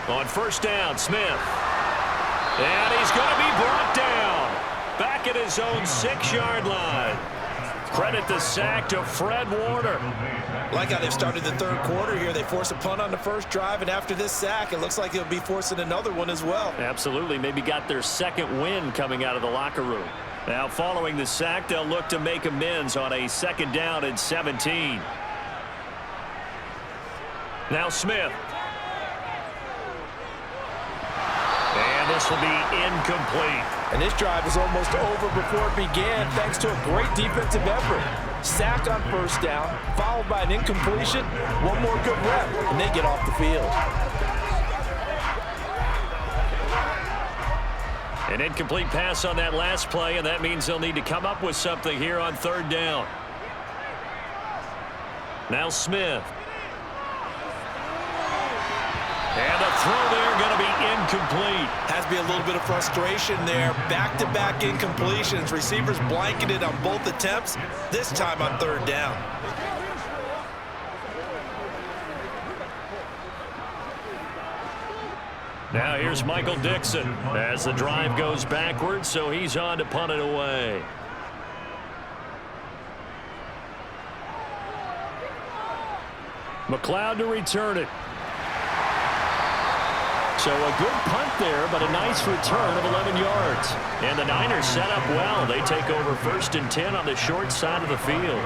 On 1st down, Smith. And he's going to be brought down. Back at his own 6-yard line. Credit the sack to Fred Warner. Like how they've started the 3rd quarter here. They force a punt on the first drive, and after this sack, it looks like they'll be forcing another one as well. Absolutely. Maybe got their 2nd win coming out of the locker room. Now, following the sack, they'll look to make amends on a 2nd down and 17. Now Smith. And this will be incomplete. And this drive is almost over before it began, thanks to a great defensive effort. Sacked on 1st down, followed by an incompletion. One more good rep, and they get off the field. An incomplete pass on that last play, and that means they'll need to come up with something here on 3rd down. Now Smith. And the throw there going to be incomplete. Has to be a little bit of frustration there. Back-to-back incompletions. Receivers blanketed on both attempts, this time on 3rd down. Now here's Michael Dixon as the drive goes backwards, so he's on to punt it away. McLeod to return it. So a good punt there, but a nice return of 11 yards. And the Niners set up well. They take over 1st and 10 on the short side of the field.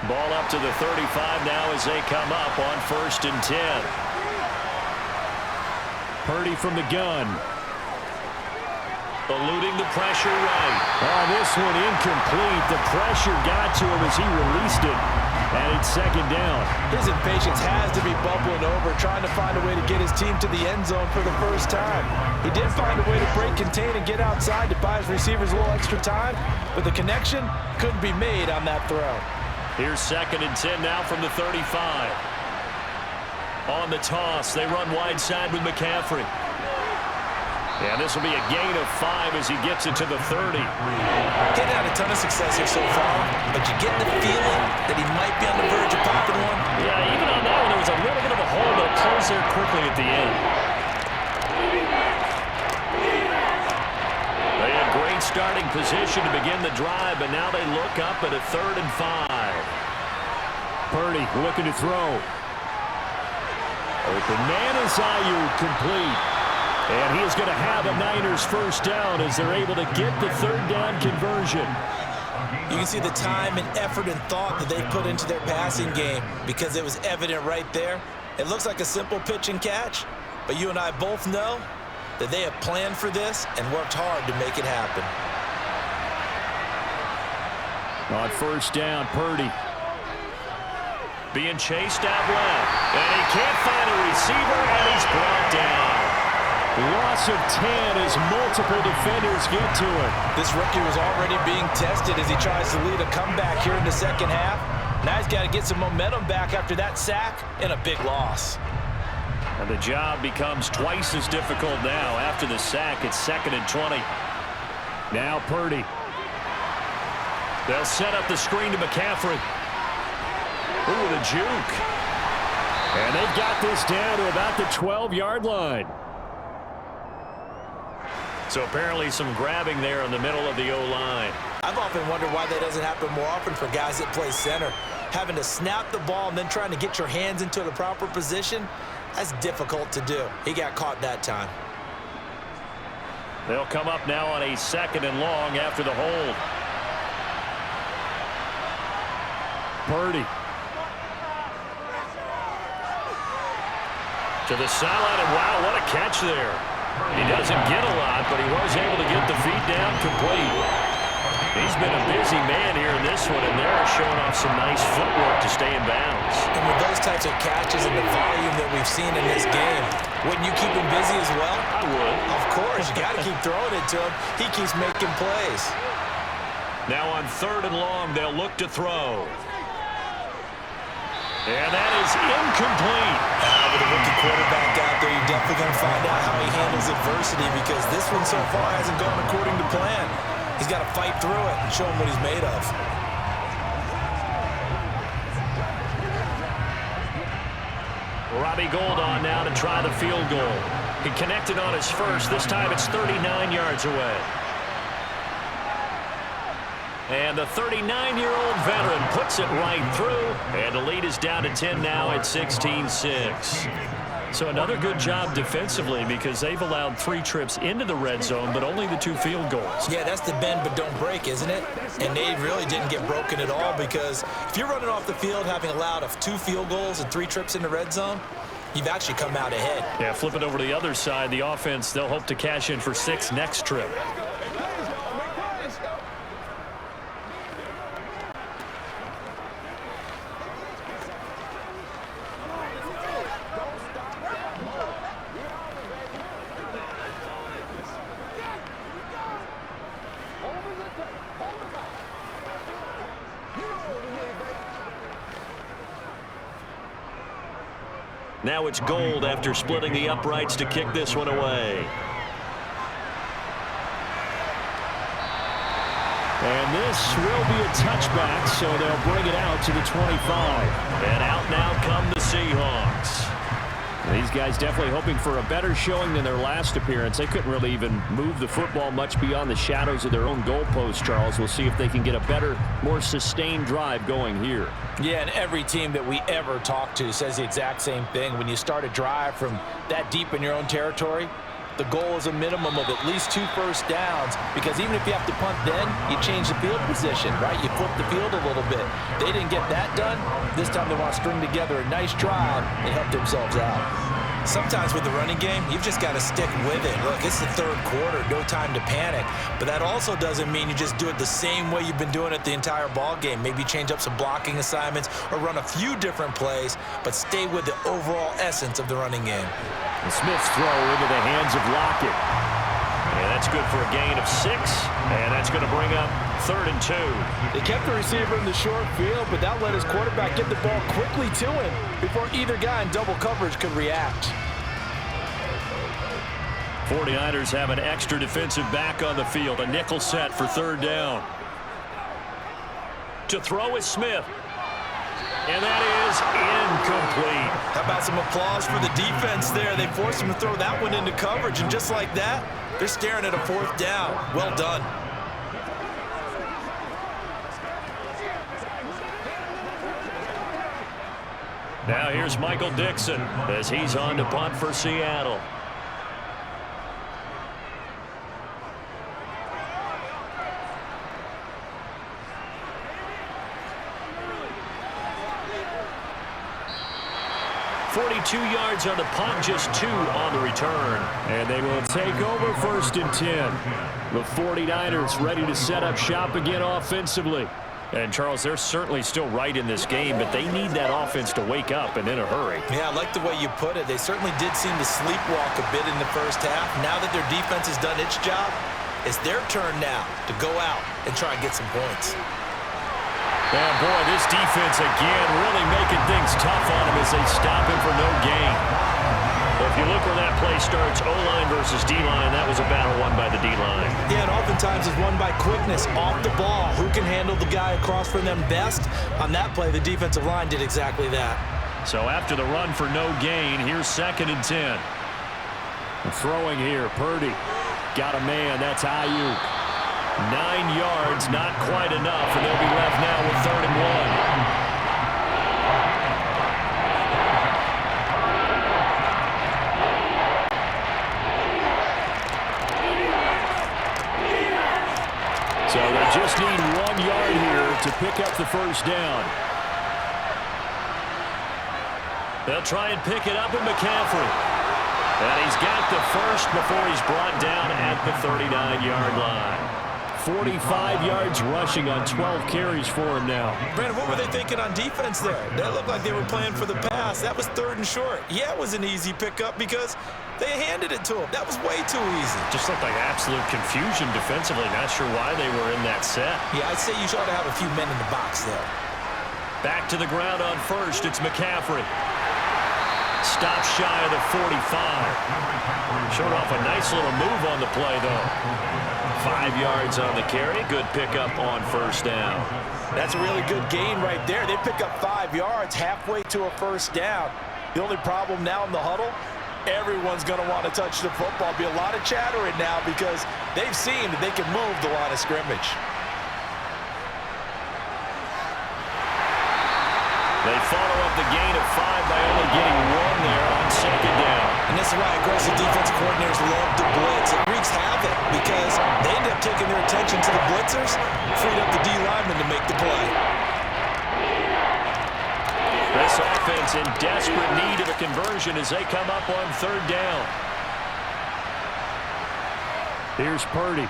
Ball up to the 35 now as they come up on 1st and 10. Purdy from the gun. Eluding the pressure right. Oh, this one incomplete. The pressure got to him as he released it. And it's 2nd down. His impatience has to be bubbling over, trying to find a way to get his team to the end zone for the first time. He did find a way to break, contain, and get outside to buy his receivers a little extra time, but the connection couldn't be made on that throw. Here's 2nd and 10 now from the 35. On the toss, they run wide side with McCaffrey. And this will be a gain of 5 as he gets it to the 30. Getting had a ton of success here so far, but you get the feeling that he might be on the verge of popping one. Yeah, even on that one, there was a little bit of a hole, but it closed there quickly at the end. They had great starting position to begin the drive, but now they look up at a 3rd and 5. Purdy looking to throw. Open man is Ayuk, complete. And he is going to have a Niners 1st down as they're able to get the 3rd down conversion. You can see the time and effort and thought that they put into their passing game because it was evident right there. It looks like a simple pitch and catch, but you and I both know that they have planned for this and worked hard to make it happen. On 1st down, Purdy. Being chased out left. And he can't find a receiver, and he's brought down. Loss of 10 as multiple defenders get to him. This rookie was already being tested as he tries to lead a comeback here in the second half. Now he's got to get some momentum back after that sack and a big loss. And the job becomes twice as difficult now after the sack. It's 2nd and 20. Now Purdy. They'll set up the screen to McCaffrey. Ooh, the juke. And they've got this down to about the 12-yard line. So apparently some grabbing there in the middle of the O-line. I've often wondered why that doesn't happen more often for guys that play center. Having to snap the ball and then trying to get your hands into the proper position, that's difficult to do. He got caught that time. They'll come up now on a 2nd and long after the hold. Purdy. To the sideline, and wow, what a catch there. He doesn't get a lot, but he was able to get the feet down complete. He's been a busy man here in this one, and they're showing off some nice footwork to stay in bounds. And with those types of catches and the volume that we've seen in this game, wouldn't you keep him busy as well? I would. Of course, you got to keep throwing it to him. He keeps making plays. Now on 3rd and long, they'll look to throw. And that is incomplete. With a rookie quarterback out there, you're definitely going to find out how he handles adversity because this one so far hasn't gone according to plan. He's got to fight through it and show him what he's made of. Robbie Gould on now to try the field goal. He connected on his first. This time it's 39 yards away. And the 39-year-old veteran puts it right through. And the lead is down to 10 now at 16-6. So another good job defensively because they've allowed 3 trips into the red zone, but only the 2 field goals. Yeah, that's the bend but don't break, isn't it? And they really didn't get broken at all because if you're running off the field having allowed 2 field goals and 3 trips in the red zone, you've actually come out ahead. Yeah, flip it over to the other side. The offense, they'll hope to cash in for 6 next trip. Now it's Gould after splitting the uprights to kick this one away. And this will be a touchback, so they'll bring it out to the 25. And out now come the Seahawks. These guys definitely hoping for a better showing than their last appearance. They couldn't really even move the football much beyond the shadows of their own goalpost, Charles. We'll see if they can get a better, more sustained drive going here. Yeah, and every team that we ever talk to says the exact same thing. When you start a drive from that deep in your own territory, the goal is a minimum of at least 2 first downs because even if you have to punt then, you change the field position, right? You flip the field a little bit. They didn't get that done. This time they want to string together a nice drive and help themselves out. Sometimes with the running game, you've just got to stick with it. Look, it's the 3rd quarter, no time to panic. But that also doesn't mean you just do it the same way you've been doing it the entire ball game. Maybe change up some blocking assignments or run a few different plays, but stay with the overall essence of the running game. And Smith's throw into the hands of Lockett. And that's good for a gain of 6. And that's going to bring up 3rd and 2. They kept the receiver in the short field, but that let his quarterback get the ball quickly to him before either guy in double coverage could react. 49ers have an extra defensive back on the field. A nickel set for 3rd down. To throw is Smith. And that is incomplete. How about some applause for the defense there? They forced him to throw that one into coverage, and just like that, they're staring at a 4th down. Well done. Now here's Michael Dixon as he's on to punt for Seattle. .42 yards on the punt, just 2 on the return. And they will take over 1st and 10. The 49ers ready to set up shop again offensively. And, Charles, they're certainly still right in this game, but they need that offense to wake up and in a hurry. Yeah, I like the way you put it. They certainly did seem to sleepwalk a bit in the first half. Now that their defense has done its job, it's their turn now to go out and try and get some points. And, boy, this defense, again, really making things tough on him as they stop him for no gain. If you look where that play starts, O-line versus D-line, that was a battle won by the D-line. Yeah, and oftentimes it's won by quickness off the ball. Who can handle the guy across from them best? On that play, the defensive line did exactly that. So after the run for no gain, here's 2nd and 10. Throwing here, Purdy. Got a man, that's Ayuk. 9 yards, not quite enough, and they'll be left now with 3rd and 1. So they just need 1 yard here to pick up the first down. They'll try and pick it up with McCaffrey. And he's got the first before he's brought down at the 39-yard line. 45 yards rushing on 12 carries for him now. Brandon, what were they thinking on defense there? That looked like they were playing for the pass. That was 3rd and short. Yeah, it was an easy pickup because they handed it to him. That was way too easy. Just looked like absolute confusion defensively. Not sure why they were in that set. Yeah, I'd say you ought to have a few men in the box there. Back to the ground on first. It's McCaffrey. Stop shy of the 45. Showed off a nice little move on the play, though. 5 yards on the carry. Good pickup on first down. That's a really good gain right there. They pick up 5 yards halfway to a first down. The only problem now in the huddle, everyone's going to want to touch the football. Be a lot of chattering now because they've seen that they can move the line of scrimmage. They follow up the gain of 5 by only getting 1 there on 2nd down. And this is why aggressive defensive coordinators love to blitz. It wreaks havoc because they end up taking their attention to the blitzers, freed up the D lineman to make the play. This offense in desperate need of a conversion as they come up on 3rd down. Here's Purdy.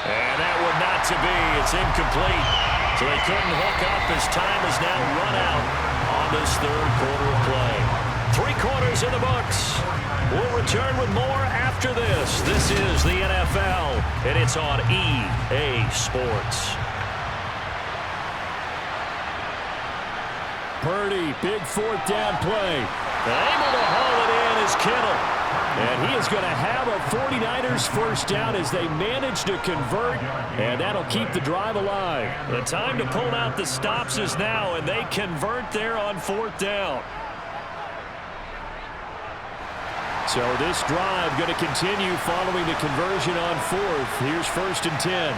And that one not to be. It's incomplete. So they couldn't hook up as time is now run out on this 3rd quarter of play. 3 quarters in the books. We'll return with more after this. This is the NFL, and it's on EA Sports. Purdy, big 4th down play. Able to haul it in is Kittle. And he is going to have a 49ers first down as they manage to convert, and that'll keep the drive alive. The time to pull out the stops is now, and they convert there on 4th down. So this drive going to continue following the conversion on 4th. Here's 1st and 10.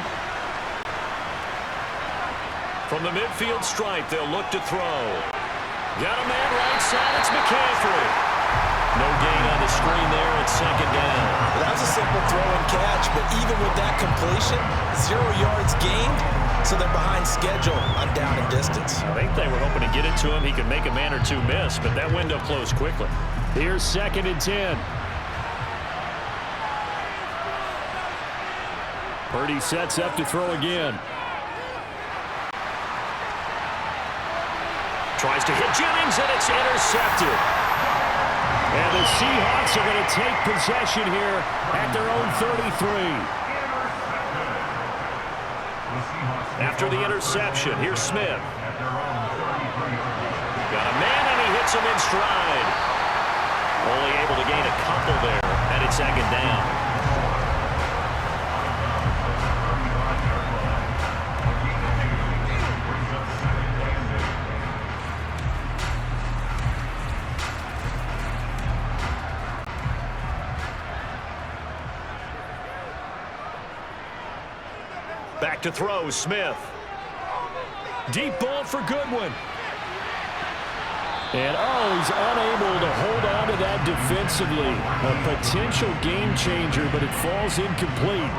From the midfield stripe, they'll look to throw. Got a man right side. It's McCaffrey. No gain on the screen there at 2nd down. Well, that was a simple throw and catch, but even with that completion, 0 yards gained, so they're behind schedule on down and distance. I think they were hoping to get it to him. He could make a man or 2 miss, but that window closed quickly. Here's 2nd and 10. Purdy sets up to throw again. Tries to hit Jennings, and it's intercepted. And the Seahawks are going to take possession here at their own 33. After the interception, here's Smith. Got a man, and he hits him in stride. Only able to gain a couple there, and it's 2nd down. Back to throw, Smith. Deep ball for Goodwin. And, he's unable to hold on to that defensively. A potential game changer, but it falls incomplete.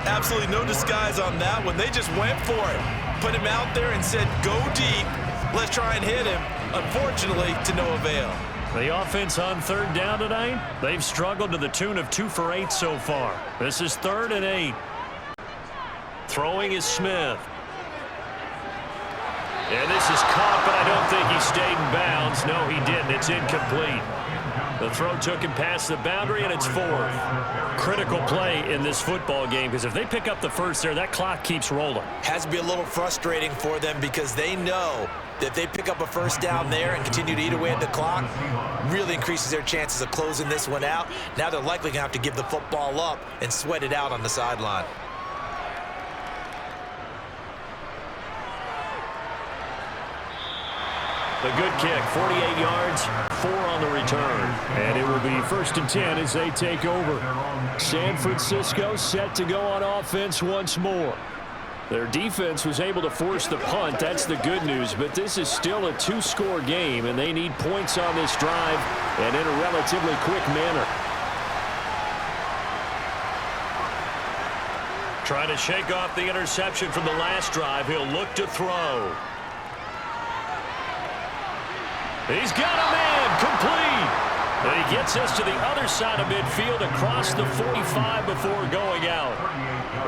Absolutely no disguise on that one. They just went for it. Put him out there and said, go deep. Let's try and hit him. Unfortunately, to no avail. The offense on 3rd down tonight, they've struggled to the tune of 2 for 8 so far. This is 3rd and 8. Throwing is Smith. And this is caught, but I don't think he stayed in bounds. No, he didn't. It's incomplete. The throw took him past the boundary, and it's 4th. Critical play in this football game, because if they pick up the first there, that clock keeps rolling. Has to be a little frustrating for them because they know that if they pick up a first down there and continue to eat away at the clock, really increases their chances of closing this one out. Now they're likely going to have to give the football up and sweat it out on the sideline. The good kick, 48 yards, 4 on the return. And it will be 1st and 10 as they take over. San Francisco set to go on offense once more. Their defense was able to force the punt. That's the good news. But this is still a 2-score game, and they need points on this drive and in a relatively quick manner. Trying to shake off the interception from the last drive. He'll look to throw. He's got a man, complete. And he gets us to the other side of midfield across the 45 before going out.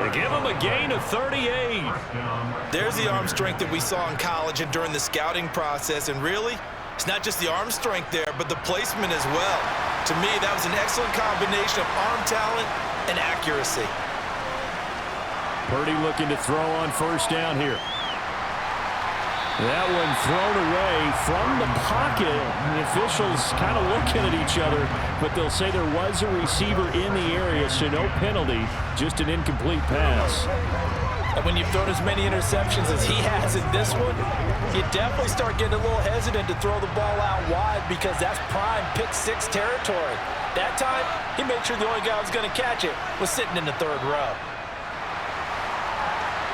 They give him a gain of 38. There's the arm strength that we saw in college and during the scouting process. And really, it's not just the arm strength there, but the placement as well. To me, that was an excellent combination of arm talent and accuracy. Purdy looking to throw on 1st down here. That one thrown away from the pocket. The officials kind of looking at each other, but they'll say there was a receiver in the area, so no penalty, just an incomplete pass. And when you've thrown as many interceptions as he has in this one, you definitely start getting a little hesitant to throw the ball out wide because that's prime pick-6 territory. That time, he made sure the only guy who was going to catch it was sitting in the 3rd row.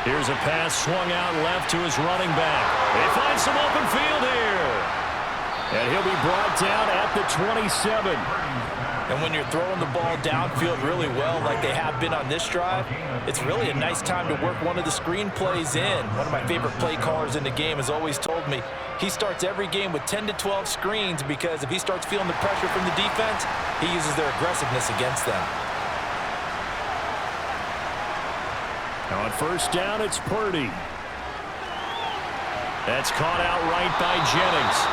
Here's a pass swung out left to his running back. They find some open field here. And he'll be brought down at the 27. And when you're throwing the ball downfield really well like they have been on this drive, it's really a nice time to work one of the screen plays in. One of my favorite play callers in the game has always told me he starts every game with 10 to 12 screens because if he starts feeling the pressure from the defense, he uses their aggressiveness against them. Now on 1st down, it's Purdy. That's caught out right by Jennings.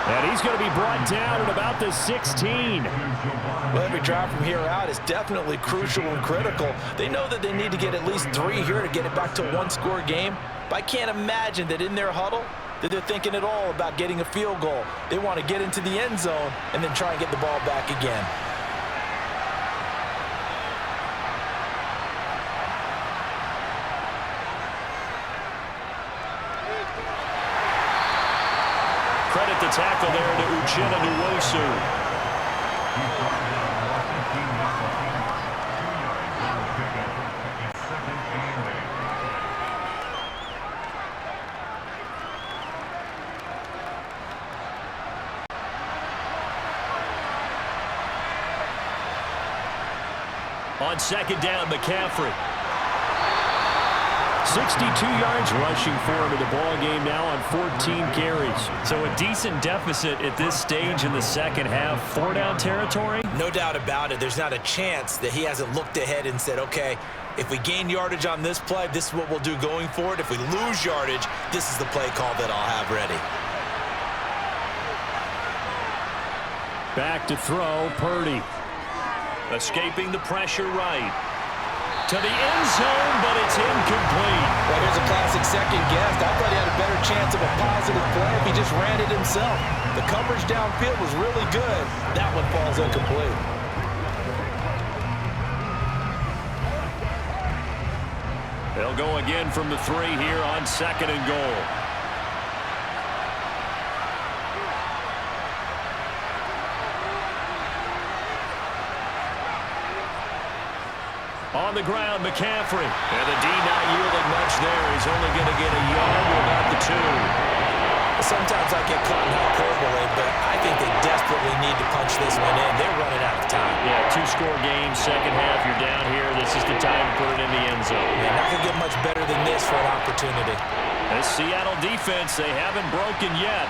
And he's going to be brought down at about the 16. Well, every drive from here out is definitely crucial and critical. They know that they need to get at least 3 here to get it back to a 1-score game. But I can't imagine that in their huddle that they're thinking at all about getting a field goal. They want to get into the end zone and then try and get the ball back again. Credit the tackle there to Uchenna Nwosu. On 2nd down, McCaffrey. 62 yards rushing for him in the ball game now on 14 carries. So a decent deficit at this stage in the 2nd half. 4-down territory? No doubt about it. There's not a chance that he hasn't looked ahead and said, okay, if we gain yardage on this play, this is what we'll do going forward. If we lose yardage, this is the play call that I'll have ready. Back to throw, Purdy. Escaping the pressure right. To the end zone, but it's incomplete. Well, here's a classic second guess. I thought he had a better chance of a positive play if he just ran it himself. The coverage downfield was really good. That one falls incomplete. They'll go again from the 3 here on 2nd and goal. On the ground, McCaffrey. And the D not yielding much there. He's only going to get a yard to about the 2. Sometimes I get caught in hyperbole, but I think they desperately need to punch this one in. They're running out of time. Yeah, 2-score game, 2nd half. You're down here. This is the time to put it in the end zone. Man, not going to get much better than this for an opportunity. This Seattle defense, they haven't broken yet.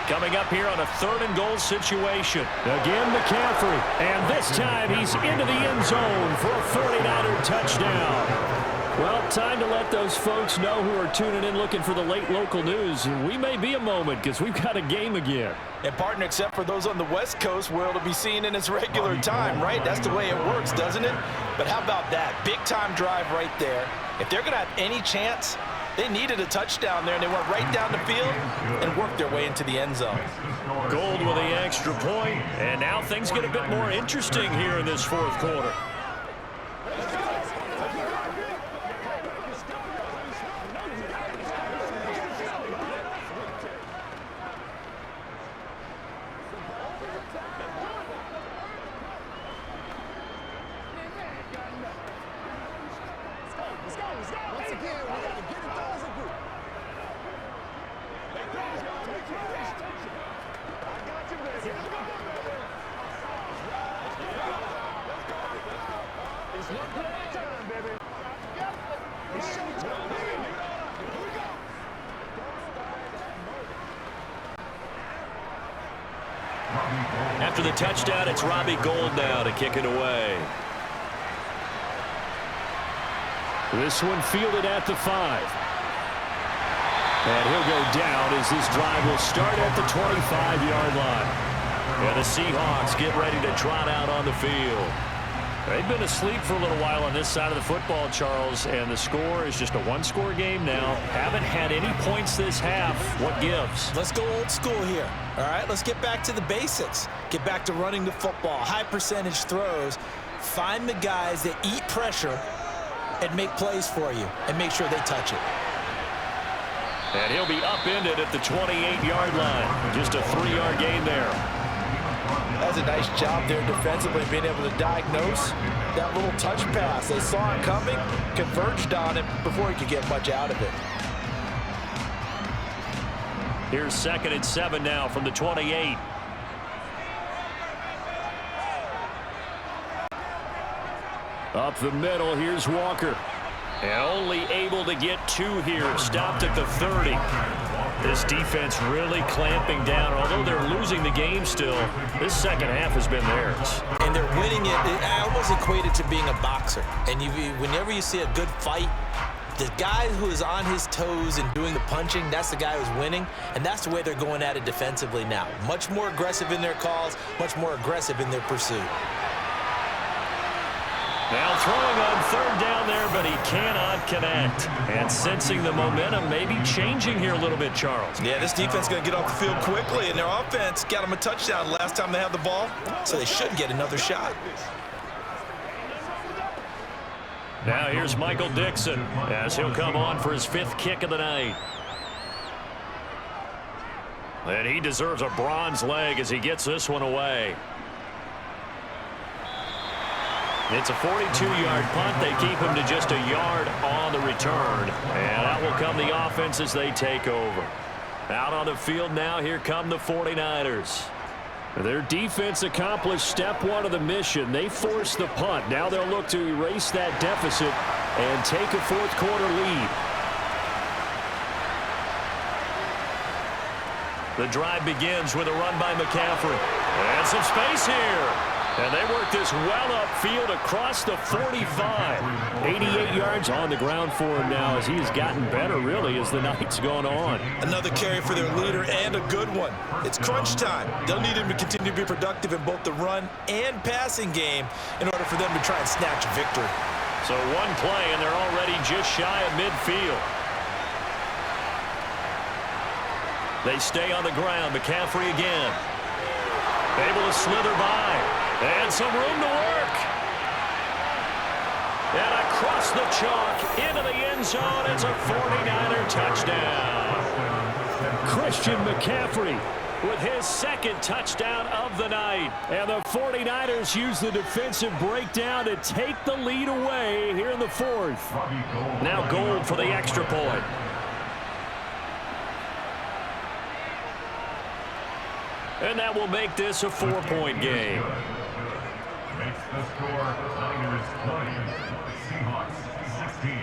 Coming up here on a 3rd and goal situation. Again, McCaffrey. And this time he's into the end zone for a 49er touchdown. Well, time to let those folks know who are tuning in looking for the late local news. We may be a moment because we've got a game again. And partner, except for those on the West Coast where it'll be seen in its regular time, right? That's the way it works, doesn't it? But how about that? Big-time drive right there. If they're going to have any chance, they needed a touchdown there, and they went right down the field and worked their way into the end zone. Gold with the extra point, and now things get a bit more interesting here in this fourth quarter. After the touchdown, it's Robbie Gould now to kick it away. This one fielded at the 5. And he'll go down as this drive will start at the 25-yard line. And the Seahawks get ready to trot out on the field. They've been asleep for a little while on this side of the football, Charles, and the score is just a one-score game now. Haven't had any points this half. What gives? Let's go old school here. All right, let's get back to the basics. Get back to running the football, high percentage throws. Find the guys that eat pressure and make plays for you and make sure they touch it. And he'll be upended at the 28-yard line. Just a 3-yard gain there. That's a nice job there defensively, being able to diagnose that little touch pass. They saw it coming, converged on it before he could get much out of it. Here's 2nd and 7 now from the 28. Up the middle, here's Walker. And only able to get 2 here. Stopped at the 30. This defense really clamping down. Although they're losing the game still, this second half has been theirs. And they're winning it. I almost equate it to being a boxer. And whenever you see a good fight, the guy who is on his toes and doing the punching, that's the guy who's winning. And that's the way they're going at it defensively now. Much more aggressive in their calls, much more aggressive in their pursuit. Now throwing on 3rd down there, but he cannot connect. And sensing the momentum maybe changing here a little bit, Charles. Yeah, this defense is going to get off the field quickly, and their offense got them a touchdown last time they had the ball, so they should get another shot. Now here's Michael Dixon as he'll come on for his 5th kick of the night. And he deserves a bronze leg as he gets this one away. It's a 42-yard punt. They keep him to just a yard on the return. And out will come the offense as they take over. Out on the field now, here come the 49ers. Their defense accomplished step 1 of the mission. They forced the punt. Now they'll look to erase that deficit and take a fourth quarter lead. The drive begins with a run by McCaffrey. And some space here. And they work this well upfield across the 45. 88 yards on the ground for him now as he has gotten better, really, as the night's gone on. Another carry for their leader and a good one. It's crunch time. They'll need him to continue to be productive in both the run and passing game in order for them to try and snatch a victory. So one play, and they're already just shy of midfield. They stay on the ground. McCaffrey again. Able to slither by. And some room to work. And across the chalk into the end zone. It's a 49er touchdown. Christian McCaffrey with his 2nd touchdown of the night. And the 49ers use the defensive breakdown to take the lead away here in the 4th. Now Gould for the extra point. And that will make this a 4-point game. Makes the score Niners 20, Seahawks 16.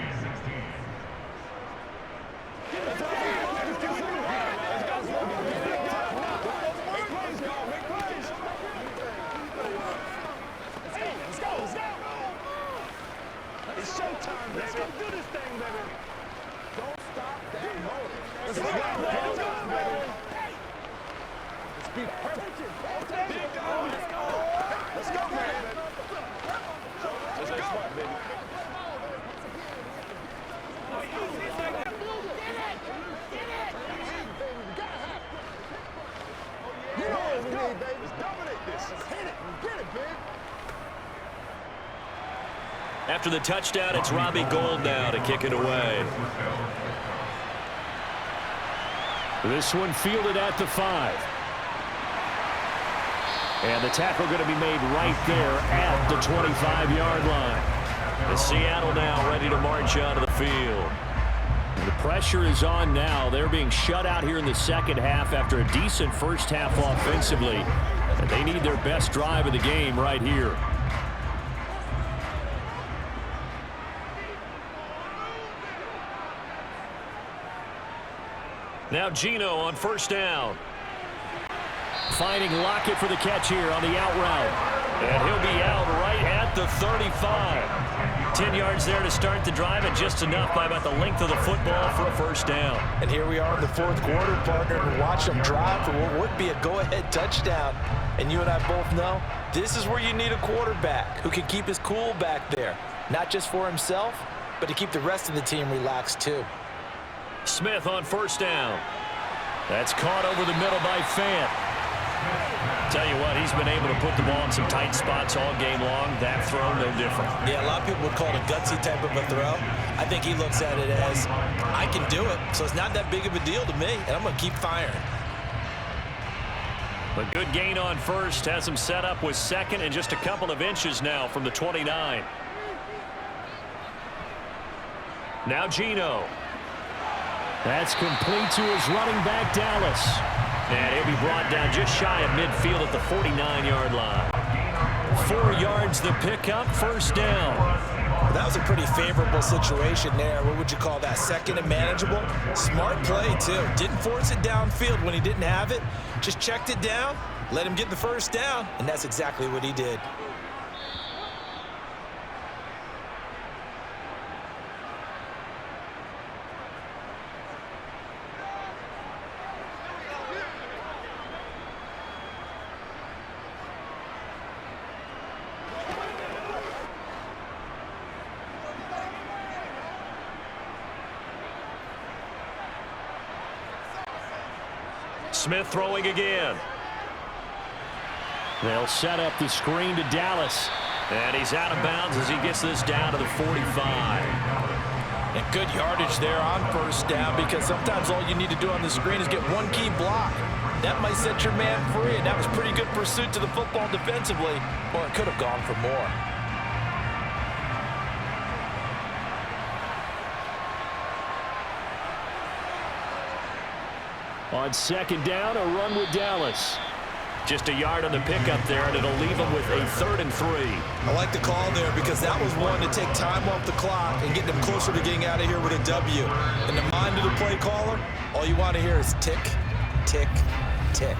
It's showtime, baby. After the touchdown, it's Robbie Gould now to kick it away. This one fielded at the 5. And the tackle going to be made right there at the 25-yard line. And Seattle now ready to march onto the field. The pressure is on now. They're being shut out here in the second half after a decent first half offensively. And they need their best drive of the game right here. Now Geno on first down. Finding Lockett for the catch here on the out route. And he'll be out right at the 35. 10 yards there to start the drive, and just enough by about the length of the football for a first down. And here we are in the fourth quarter, partner, and watch them drive for what would be a go-ahead touchdown. And you and I both know this is where you need a quarterback who can keep his cool back there, not just for himself, but to keep the rest of the team relaxed too. Smith on first down. That's caught over the middle by Fant. Tell you what, he's been able to put the ball in some tight spots all game long. That throw, no different. Yeah, a lot of people would call it a gutsy type of a throw. I think he looks at it as, I can do it, so it's not that big of a deal to me, and I'm going to keep firing. But good gain on first. Has him set up with second and just a couple of inches now from the 29. Now Geno. That's complete to his running back, Dallas. And he'll be brought down just shy of midfield at the 49-yard line. 4 yards the pickup, first down. That was a pretty favorable situation there. What would you call that? Second and manageable? Smart play, too. Didn't force it downfield when he didn't have it. Just checked it down, let him get the first down, and that's exactly what he did. Smith throwing again. They'll set up the screen to Dallas. And he's out of bounds as he gets this down to the 45. And good yardage there on first down, because sometimes all you need to do on the screen is get one key block. That might set your man free, and that was pretty good pursuit to the football defensively. Or it could have gone for more. On second down, a run with Dallas. Just a yard on the pickup there, and it'll leave him with a 3rd and 3. I like the call there because that was one to take time off the clock and get them closer to getting out of here with a W. In the mind of the play caller, all you want to hear is tick, tick, tick.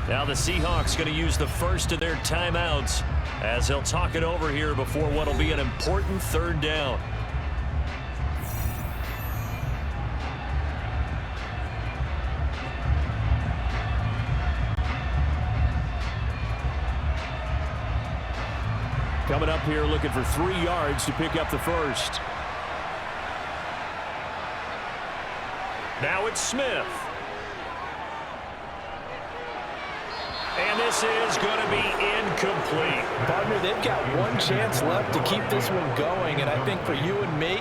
Now the Seahawks going to use the first of their timeouts as they'll talk it over here before what will be an important 3rd down. Coming up here looking for 3 yards to pick up the first. Now it's Smith. And this is going to be incomplete. Partner, they've got one chance left to keep this one going, and I think for you and me,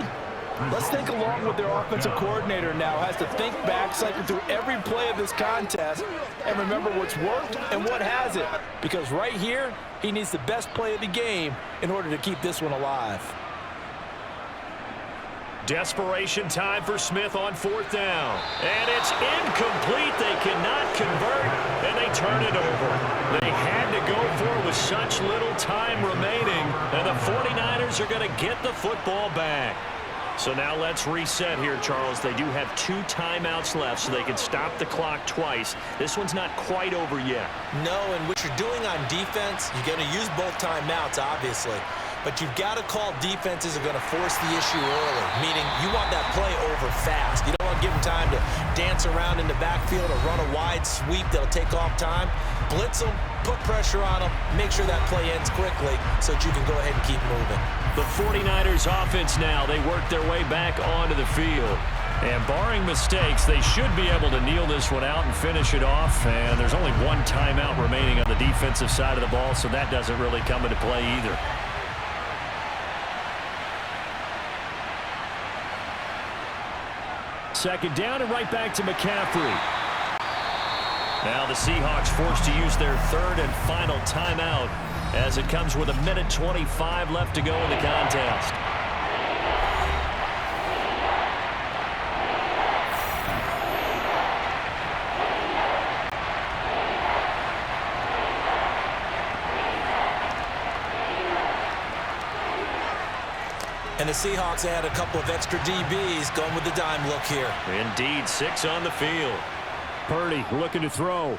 let's think along with their offensive coordinator now. Has to think back, cycle through every play of this contest, and remember what's worked and what hasn't. Because right here, he needs the best play of the game in order to keep this one alive. Desperation time for Smith on 4th down. And it's incomplete. They cannot convert, and they turn it over. They had to go for it with such little time remaining, and the 49ers are going to get the football back. So now let's reset here, Charles. They do have 2 timeouts left, so they can stop the clock twice. This one's not quite over yet. No, and what you're doing on defense, you're going to use both timeouts, obviously. But you've got to call defenses are going to force the issue early, meaning you want that play over fast. You don't want to don't give them time to dance around in the backfield or run a wide sweep that'll take off time. Blitz them, put pressure on them, make sure that play ends quickly so that you can go ahead and keep moving. The 49ers offense now, they work their way back onto the field. And barring mistakes, they should be able to kneel this one out and finish it off. And there's only one timeout remaining on the defensive side of the ball, so that doesn't really come into play either. Second down and right back to McCaffrey. Now the Seahawks forced to use their third and final timeout as it comes with 1:25 left to go in the contest. And the Seahawks add a couple of extra DBs going with the dime look here. Indeed, 6 on the field. Purdy looking to throw.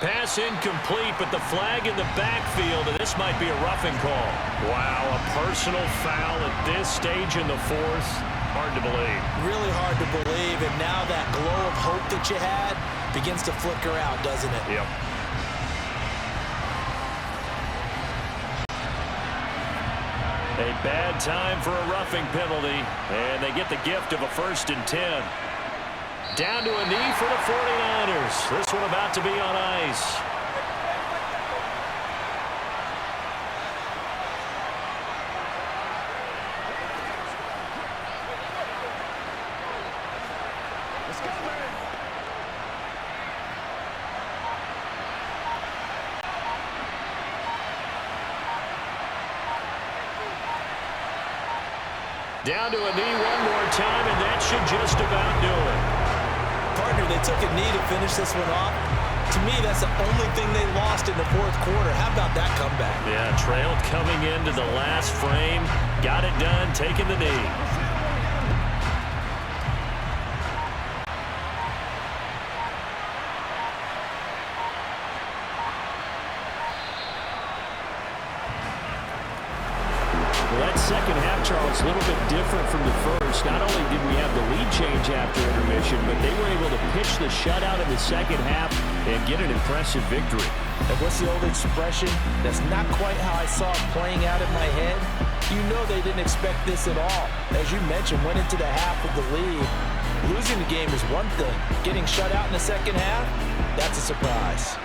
Pass incomplete, but the flag in the backfield, and this might be a roughing call. Wow, a personal foul at this stage in the fourth. Hard to believe. Really hard to believe, and now that glow of hope that you had begins to flicker out, doesn't it? Yep. A bad time for a roughing penalty, and they get the gift of a 1st and 10. Down to a knee for the 49ers. This one about to be on ice. Down to a knee one more time, and that should just about do it. Partner, they took a knee to finish this one off. To me, that's the only thing they lost in the fourth quarter. How about that comeback? Yeah, trailed coming into the last frame. Got it done, taking the knee. Second half, Charles, a little bit different from the first. Not only did we have the lead change after intermission, but they were able to pitch the shutout in the second half and get an impressive victory. And what's the old expression? That's not quite how I saw it playing out in my head. You know they didn't expect this at all. As you mentioned, went into the half with the lead. Losing the game is one thing. Getting shut out in the second half, that's a surprise.